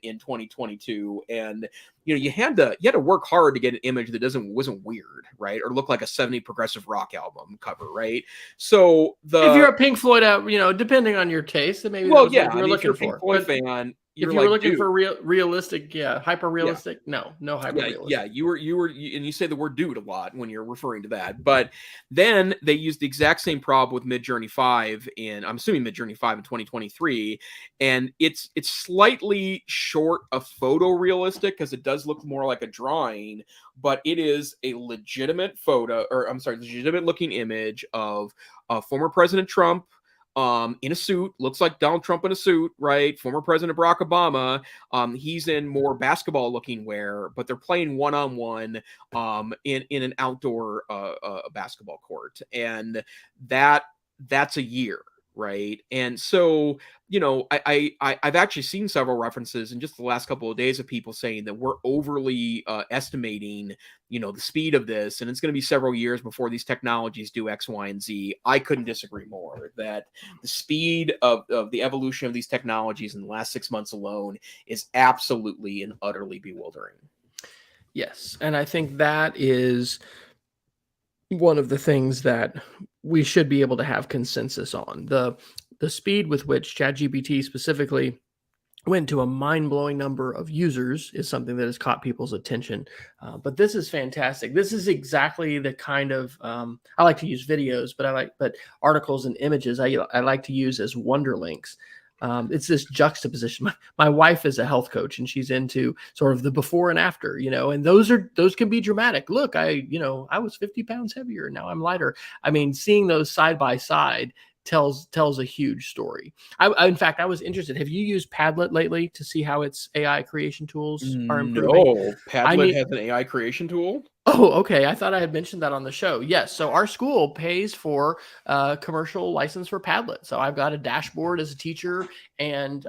in 2022, and you had to work hard to get an image that wasn't weird, right, or look like a 70 progressive rock album cover, right? So If you're a Pink Floyd, depending on your taste, then maybe that was what you were if looking you're a Pink for. Floyd But fan, if you're you were like, looking dude, for realistic, hyper yeah. realistic, no hyper realistic. You were, and you say the word dude a lot when you're referring to that. But then they used the exact same prop with Midjourney 5 I'm assuming Midjourney 5 in 2023, and it's slightly short of photorealistic because it does look more like a drawing, but it is a legitimate legitimate looking image of former President Trump in a suit, looks like Donald Trump in a suit, right? Former President Barack Obama. He's in more basketball looking wear, but they're playing one-on-one in an outdoor basketball court. And that's a year, right? And so, I've actually seen several references in just the last couple of days of people saying that we're overly estimating, the speed of this, and it's going to be several years before these technologies do X, Y, and Z. I couldn't disagree more that the speed of the evolution of these technologies in the last 6 months alone is absolutely and utterly bewildering. Yes, and I think that is one of the things that we should be able to have consensus on. The speed with which ChatGPT specifically went to a mind-blowing number of users is something that has caught people's attention. But this is fantastic. This is exactly the kind of I like to use videos, but articles and images I like to use as wonder links. It's this juxtaposition. My wife is a health coach, and she's into sort of the before and after, and those can be dramatic. Look, I was 50 pounds heavier, now I'm lighter. I mean, seeing those side by side tells a huge story. In fact, I was interested. Have you used Padlet lately to see how its AI creation tools are improving? No, Padlet has an AI creation tool. Oh, okay. I thought I had mentioned that on the show. Yes. So our school pays for a commercial license for Padlet. So I've got a dashboard as a teacher and,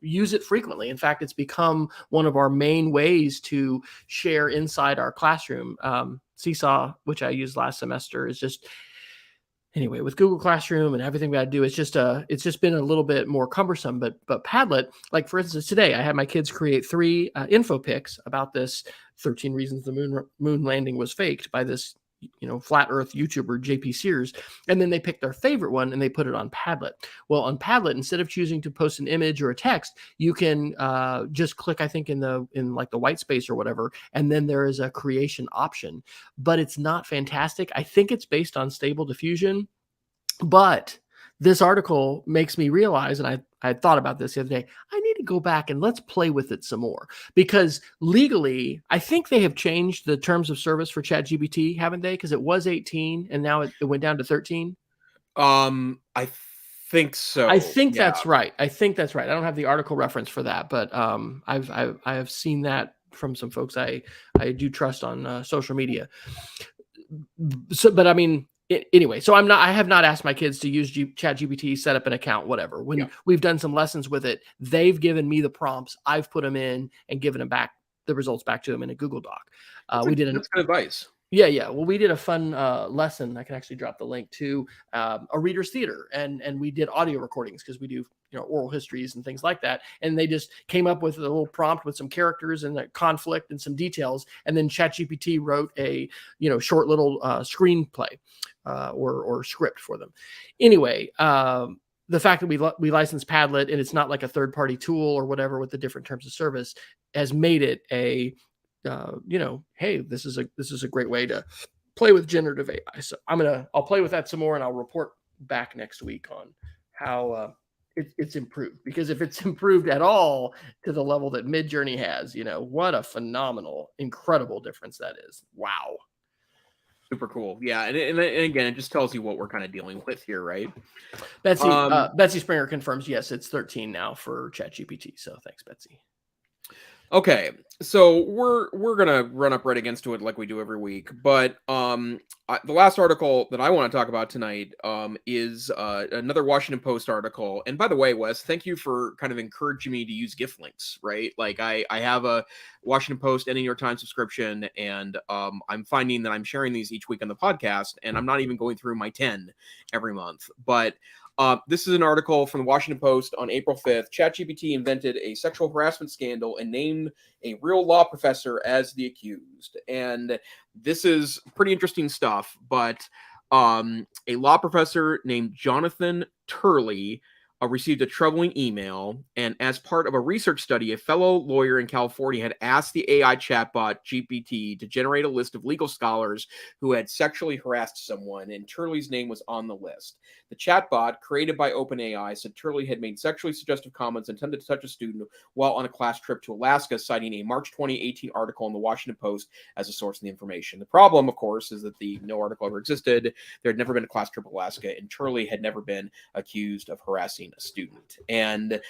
use it frequently. In fact, it's become one of our main ways to share inside our classroom. Seesaw, which I used last semester, is just anyway, with Google Classroom and everything we got to do, it's just been a little bit more cumbersome. But Padlet, like for instance, today I had my kids create 3 info pics about this 13 reasons the moon landing was faked by this flat Earth YouTuber JP Sears, and then they picked their favorite one and they put it on Padlet. Well, on Padlet, instead of choosing to post an image or a text, you can just click, I think, in like the white space or whatever, and then there is a creation option. But it's not fantastic. I think it's based on Stable Diffusion, but this article makes me realize, and I thought about this the other day, I need to go back and let's play with it some more, because legally, I think they have changed the terms of service for ChatGPT, haven't they? Because it was 18 and now it went down to 13. I think so. I think that's right. I don't have the article reference for that, but I have seen that from some folks I do trust on social media. So, but I mean, anyway, so I have not asked my kids to use ChatGPT, set up an account, whatever. When we've done some lessons with it, they've given me the prompts, I've put them in and given them back the results back to them in a Google Doc. That's good advice. Yeah. Well, we did a fun lesson. I can actually drop the link to a reader's theater, and we did audio recordings because we do oral histories and things like that. And they just came up with a little prompt with some characters and a conflict and some details, and then ChatGPT wrote a short little screenplay or script for them. Anyway. The fact that we license Padlet and it's not like a third-party tool or whatever with the different terms of service has made it a hey, this is a great way to play with generative AI. So I'll play with that some more, and I'll report back next week on how it's improved. Because if it's improved at all to the level that Midjourney has, what a phenomenal, incredible difference that is. Wow. Super cool. Yeah. And again, it just tells you what we're kind of dealing with here, right? Betsy Springer confirms, yes, it's 13 now for ChatGPT. So thanks, Betsy. Okay, so we're gonna run up right against it like we do every week, but the last article that I want to talk about tonight is another Washington Post article. And by the way, Wes, thank you for kind of encouraging me to use gift links, right? Like I have a Washington Post and a New York Times subscription, and I'm finding that I'm sharing these each week on the podcast, and I'm not even going through my 10 every month, but. This is an article from the Washington Post on April 5th. ChatGPT invented a sexual harassment scandal and named a real law professor as the accused. And this is pretty interesting stuff, but a law professor named Jonathan Turley received a troubling email, and as part of a research study, a fellow lawyer in California had asked the AI chatbot GPT to generate a list of legal scholars who had sexually harassed someone, and Turley's name was on the list. The chatbot, created by OpenAI, said Turley had made sexually suggestive comments intended to touch a student while on a class trip to Alaska, citing a March 2018 article in the Washington Post as a source of the information. The problem, of course, is that no article ever existed. There had never been a class trip to Alaska, and Turley had never been accused of harassing a student. And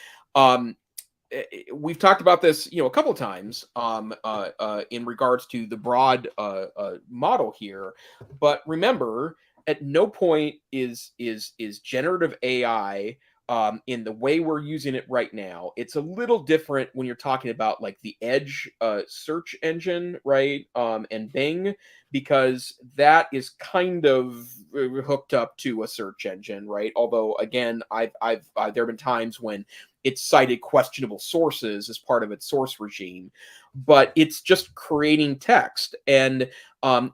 we've talked about this, a couple of times in regards to the broad model here. But remember, at no point is generative AI in the way we're using it right now. It's a little different when you're talking about like the Edge search engine, right? And Bing, because that is kind of hooked up to a search engine, right? Although again, I've there have been times when it's cited questionable sources as part of its source regime, but it's just creating text. And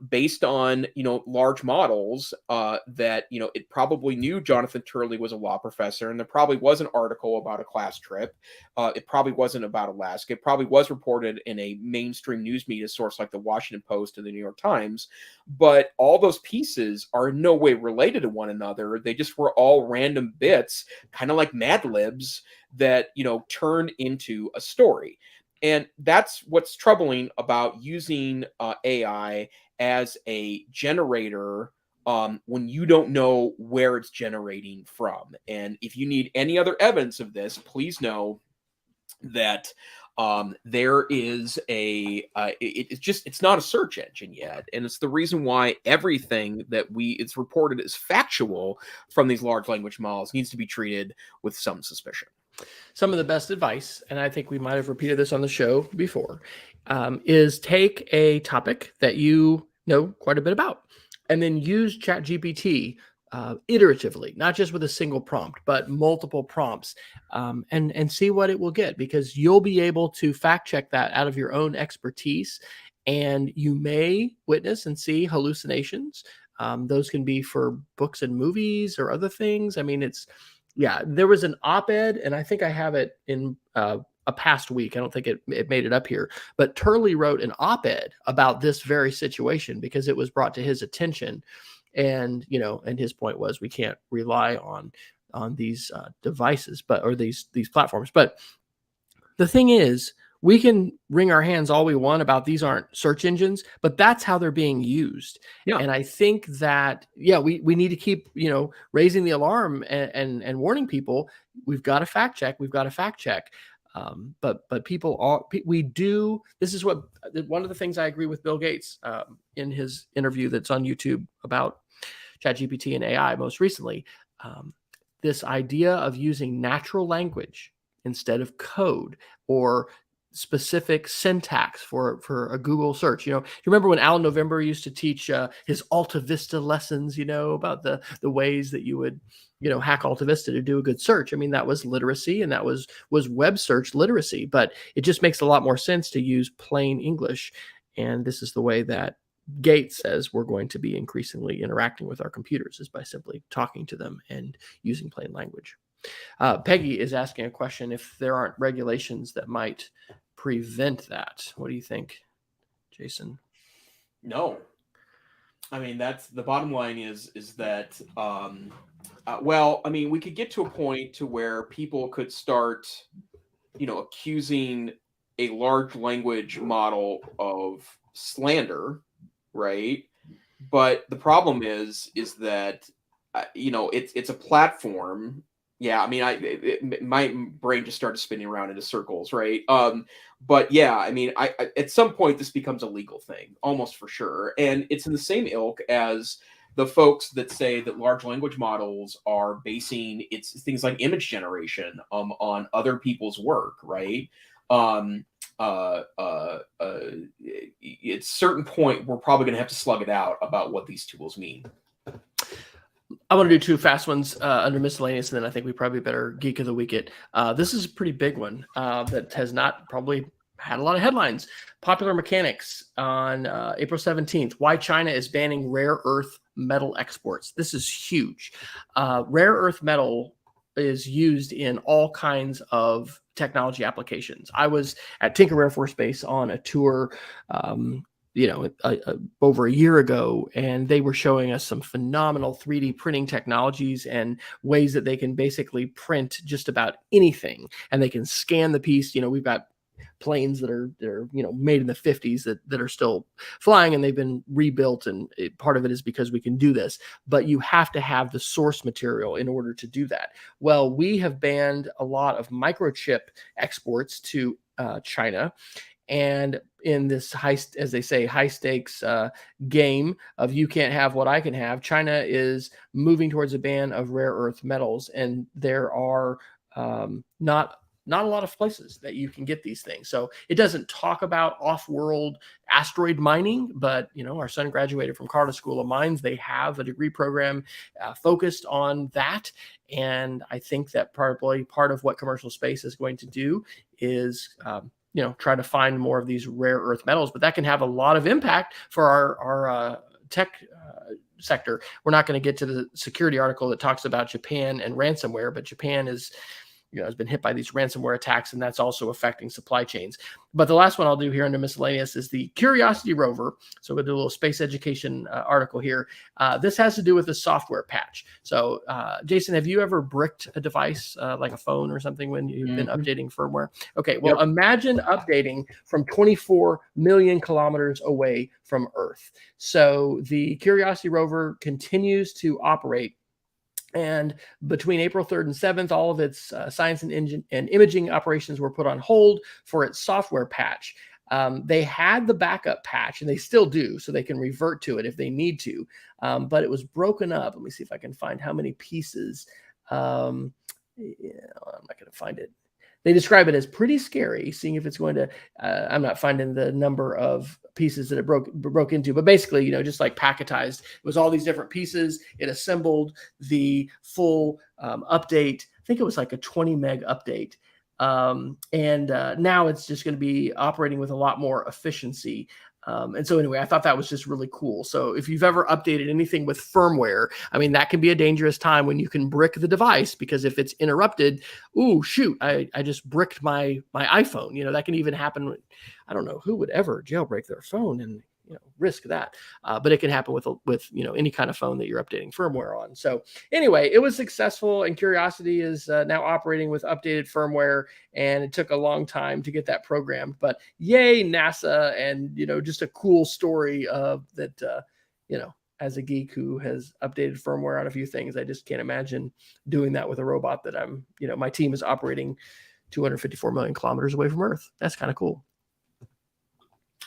based on large models that it probably knew Jonathan Turley was a law professor, and there probably was an article about a class trip. It probably wasn't about Alaska. It probably was reported in a mainstream news media source like the Washington Post and the New York Times. But all those pieces are in no way related to one another. They just were all random bits, kind of like Mad Libs, that turned into a story. And that's what's troubling about using AI as a generator when you don't know where it's generating from. And if you need any other evidence of this, please know that there is it's not a search engine yet, and it's the reason why everything that it's reported as factual from these large language models needs to be treated with some suspicion. Some of the best advice, and I think we might have repeated this on the show before, is take a topic that you know quite a bit about and then use ChatGPT iteratively, not just with a single prompt, but multiple prompts, and see what it will get, because you'll be able to fact check that out of your own expertise, and you may witness and see hallucinations. Those can be for books and movies or other things. I mean, there was an op-ed, and I think I have it in a past week. I don't think it made it up here, but Turley wrote an op-ed about this very situation because it was brought to his attention. And, and his point was we can't rely on these devices, or these platforms. But the thing is, we can wring our hands all we want about these aren't search engines, but that's how they're being used. Yeah. And I think that, we need to keep, raising the alarm and warning people. We've got to fact check. But we do. This is one of the things I agree with Bill Gates in his interview that's on YouTube about ChatGPT and AI most recently. This idea of using natural language instead of code or specific syntax for a Google search. You remember when Alan November used to teach his Alta Vista lessons, about the ways that you would, hack Alta Vista to do a good search. I mean, that was literacy, and that was web search literacy, but it just makes a lot more sense to use plain English. And this is the way that Gates says we're going to be increasingly interacting with our computers, is by simply talking to them and using plain language. Peggy is asking a question: if there aren't regulations that might prevent that, what do you think, Jason? No. I mean, that's the bottom line is that, well, I mean, we could get to a point to where people could start, accusing a large language model of slander, right? But the problem is that, it's a platform. Yeah, I mean, my brain just started spinning around into circles, right? But yeah, I mean, I at some point this becomes a legal thing, almost for sure, and it's in the same ilk as the folks that say that large language models are basing its things like image generation on other people's work, right? At a certain point, we're probably going to have to slug it out about what these tools mean. I want to do two fast ones under miscellaneous, and then I think we probably better geek of the week it. This is a pretty big one that has not probably had a lot of headlines. Popular Mechanics on April 17th, why China is banning rare earth metal exports. This is huge. Rare earth metal is used in all kinds of technology applications. I was at Tinker Air Force Base on a tour over a year ago, and they were showing us some phenomenal 3D printing technologies and ways that they can basically print just about anything, and they can scan the piece. We've got planes that are made in the 50s that are still flying, and they've been rebuilt, and part of it is because we can do this, but you have to have the source material in order to do that. Well, we have banned a lot of microchip exports to China. And in this as they say, high stakes game of you can't have what I can have, China is moving towards a ban of rare earth metals, and there are not a lot of places that you can get these things. So it doesn't talk about off-world asteroid mining, but our son graduated from Carter School of Mines. They have a degree program focused on that, and I think that probably part of what commercial space is going to do is try to find more of these rare earth metals. But that can have a lot of impact for our tech sector. We're not going to get to the security article that talks about Japan and ransomware, but Japan has been hit by these ransomware attacks, and that's also affecting supply chains. But the last one I'll do here under miscellaneous is the Curiosity rover. So we'll do a little space education article here. This has to do with a software patch. So Jason, have you ever bricked a device like a phone or something when you've been updating firmware? Okay, well, imagine updating from 24 million kilometers away from Earth. So the Curiosity rover continues to operate. And between April 3rd and 7th, all of its science and imaging operations were put on hold for its software patch. They had the backup patch, and they still do, so they can revert to it if they need to. But it was broken up. Let me see if I can find how many pieces. I'm not going to find it. They describe it as pretty scary, seeing if it's going to, I'm not finding the number of pieces that it broke into, but basically, just like packetized, it was all these different pieces. It assembled the full update. I think it was like a 20 meg update. And now it's just going to be operating with a lot more efficiency. And so anyway, I thought that was just really cool. So if you've ever updated anything with firmware, I mean, that can be a dangerous time when you can brick the device, because if it's interrupted, ooh, shoot, I just bricked my iPhone. That can even happen. I don't know who would ever jailbreak their phone and risk that. But it can happen with any kind of phone that you're updating firmware on. So anyway, it was successful, and Curiosity is now operating with updated firmware, and it took a long time to get that programmed. But yay, NASA, and just a cool story of that. As a geek who has updated firmware on a few things, I just can't imagine doing that with a robot that my team is operating 254 million kilometers away from Earth. That's kind of cool.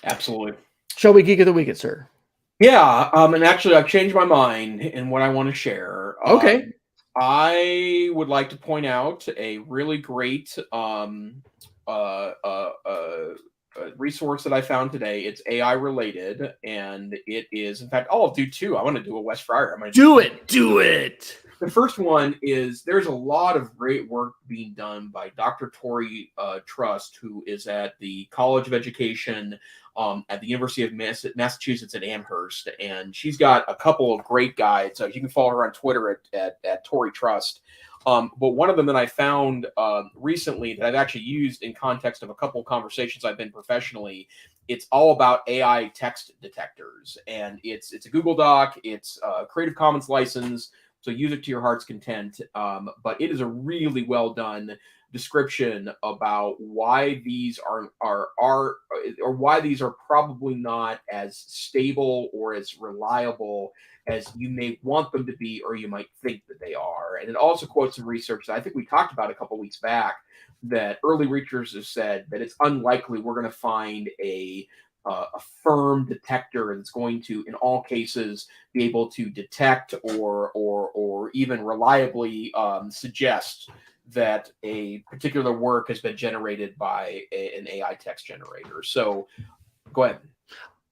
Absolutely. Shall we geek of the week, sir? Yeah, and actually, I've changed my mind in what I want to share. Okay. I would like to point out a really great resource that I found today. It's AI related, and it is, in fact, I'll do two. I want to do a Wes Fryer. I'm going to do it. The first one is there's a lot of great work being done by Dr. Tori Trust, who is at the College of Education at the University of Massachusetts at Amherst. And she's got a couple of great guides. You can follow her on Twitter at Tori Trust. But one of them that I found recently that I've actually used in context of a couple of conversations I've been professionally, it's all about AI text detectors. And it's a Google Doc. It's a Creative Commons license. So use it to your heart's content. But it is a really well done description about why these are why these are probably not as stable or as reliable as you may want them to be, or you might think that they are. And it also quotes some research that I think we talked about a couple weeks back, that early researchers have said that it's unlikely we're going to find a firm detector that's going to, in all cases, be able to detect or even reliably suggest that a particular work has been generated by an AI text generator. So, go ahead.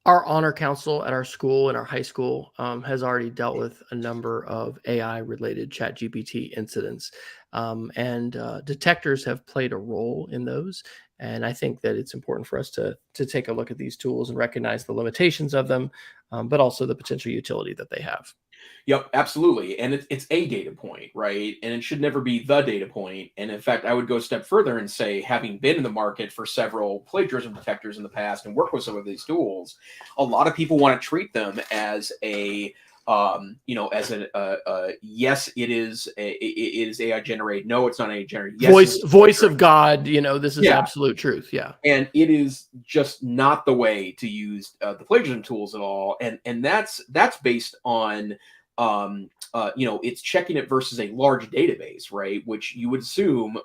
Our honor council at our school, in our high school, has already dealt with a number of AI-related ChatGPT incidents, and detectors have played a role in those. And I think that it's important for us to take a look at these tools and recognize the limitations of them, but also the potential utility that they have. Yep, absolutely. And it's a data point, right? And it should never be the data point. And in fact, I would go a step further and say, having been in the market for several plagiarism detectors in the past and worked with some of these tools, a lot of people want to treat them as a yes, it is AI generated. No, it's not AI generated. Yes, voice of God. This is absolute truth. Yeah, and it is just not the way to use the plagiarism tools at all. And that's based on it's checking it versus a large database, right? Which you would assume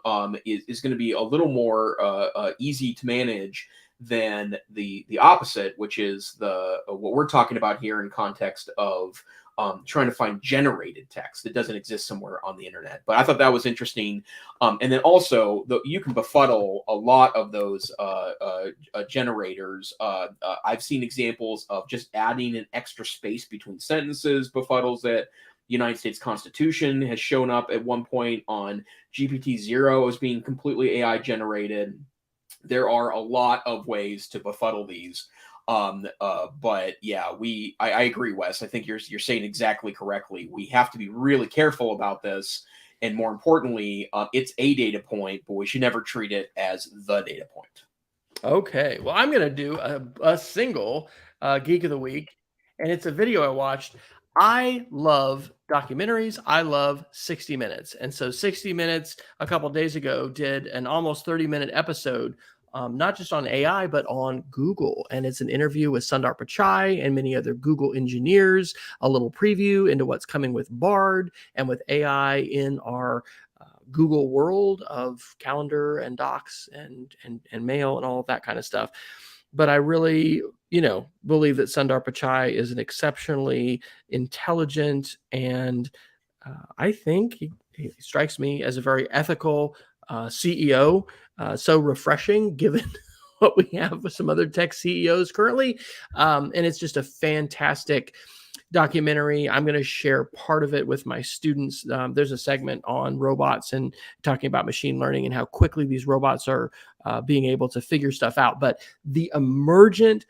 is going to be a little more easy to manage than the opposite, which is what we're talking about here in context of trying to find generated text that doesn't exist somewhere on the internet. But I thought that was interesting. And then also, you can befuddle a lot of those generators. I've seen examples of just adding an extra space between sentences befuddles it. The United States Constitution has shown up at one point on GPT-0 as being completely AI generated. There are a lot of ways to befuddle these. But yeah, I agree, Wes. I think you're saying exactly correctly. We have to be really careful about this, and more importantly, it's a data point, but we should never treat it as the data point. Okay, well, I'm gonna do a single Geek of the Week, and it's a video I watched. I love documentaries. I love 60 Minutes, and so 60 Minutes a couple days ago did an almost 30-minute episode. Not just on AI, but on Google. And it's an interview with Sundar Pichai and many other Google engineers, a little preview into what's coming with Bard and with AI in our Google world of calendar and docs and mail and all of that kind of stuff. But I really, believe that Sundar Pichai is an exceptionally intelligent and I think he strikes me as a very ethical CEO. So refreshing given what we have with some other tech CEOs currently. And it's just a fantastic documentary. I'm going to share part of it with my students. There's a segment on robots and talking about machine learning and how quickly these robots are being able to figure stuff out. But the emergent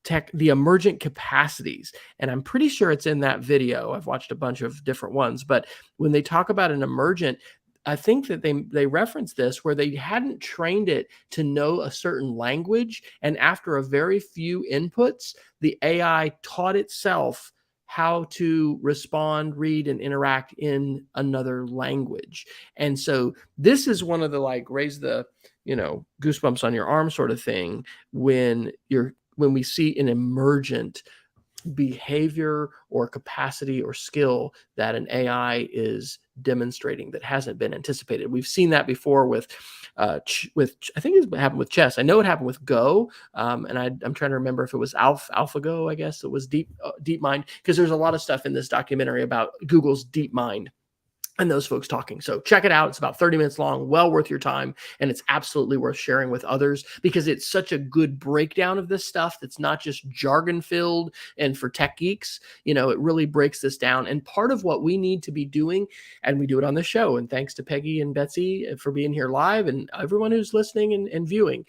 capacities, and I'm pretty sure it's in that video. I've watched a bunch of different ones, but when they talk about an emergent, I think that they reference this where they hadn't trained it to know a certain language, and after a very few inputs, the AI taught itself how to respond, read, and interact in another language. And so this is one of the raise the goosebumps on your arm sort of thing when we see an emergent behavior or capacity or skill that an AI is demonstrating that hasn't been anticipated. We've seen that before with I think it happened with chess. I know it happened with Go, and I'm trying to remember if it was AlphaGo. I guess it was DeepMind, because there's a lot of stuff in this documentary about Google's DeepMind and those folks talking. So check it out. It's about 30 minutes long, well worth your time. And it's absolutely worth sharing with others because it's such a good breakdown of this stuff that's not just jargon filled and for tech geeks. It really breaks this down. And part of what we need to be doing, and we do it on the show, and thanks to Peggy and Betsy for being here live and everyone who's listening and viewing,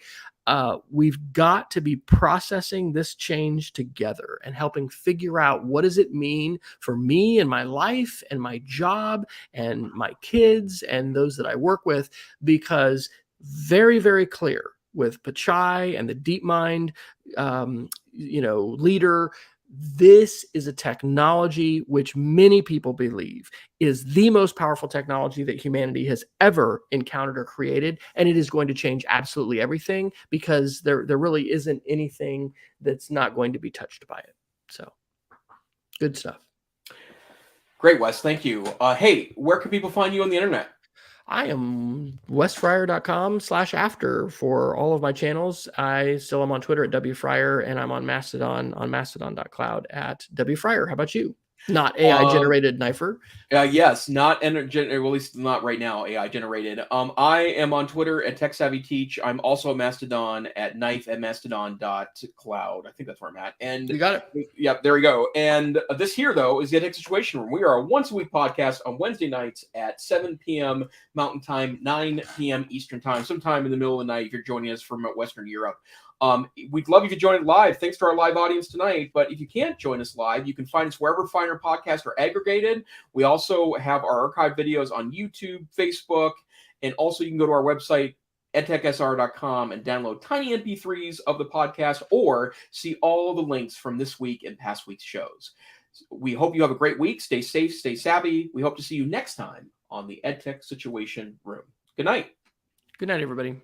we've got to be processing this change together and helping figure out what does it mean for me and my life and my job and my kids and those that I work with, because very, very clear with Pichai and the DeepMind, leader, this is a technology which many people believe is the most powerful technology that humanity has ever encountered or created. And it is going to change absolutely everything because there really isn't anything that's not going to be touched by it. So good stuff. Great, Wes. Thank you. Hey, where can people find you on the internet? I am wesfryer.com/after for all of my channels. I still am on Twitter at wfryer, and I'm on Mastodon on mastodon.cloud at wfryer. How about you? Not AI generated Neiffer. Yes, not well, at least not right now AI generated. I am on Twitter at TechSavvyTeach. I'm also on Mastodon at knife@mastodon.cloud. I think that's where I'm at. And you got it. Yep, there we go. And this here though is the EdTech Situation Room. We are a once a week podcast on Wednesday nights at 7 p.m. Mountain Time, 9 p.m. Eastern Time, sometime in the middle of the night if you're joining us from Western Europe. We'd love if you join it live. Thanks to our live audience tonight. But if you can't join us live, you can find us wherever finer podcasts are aggregated. We also have our archive videos on YouTube, Facebook, and also you can go to our website, edtechsr.com, and download tiny MP3s of the podcast or see all the links from this week and past week's shows. We hope you have a great week. Stay safe, stay savvy. We hope to see you next time on the EdTech Situation Room. Good night. Good night, everybody.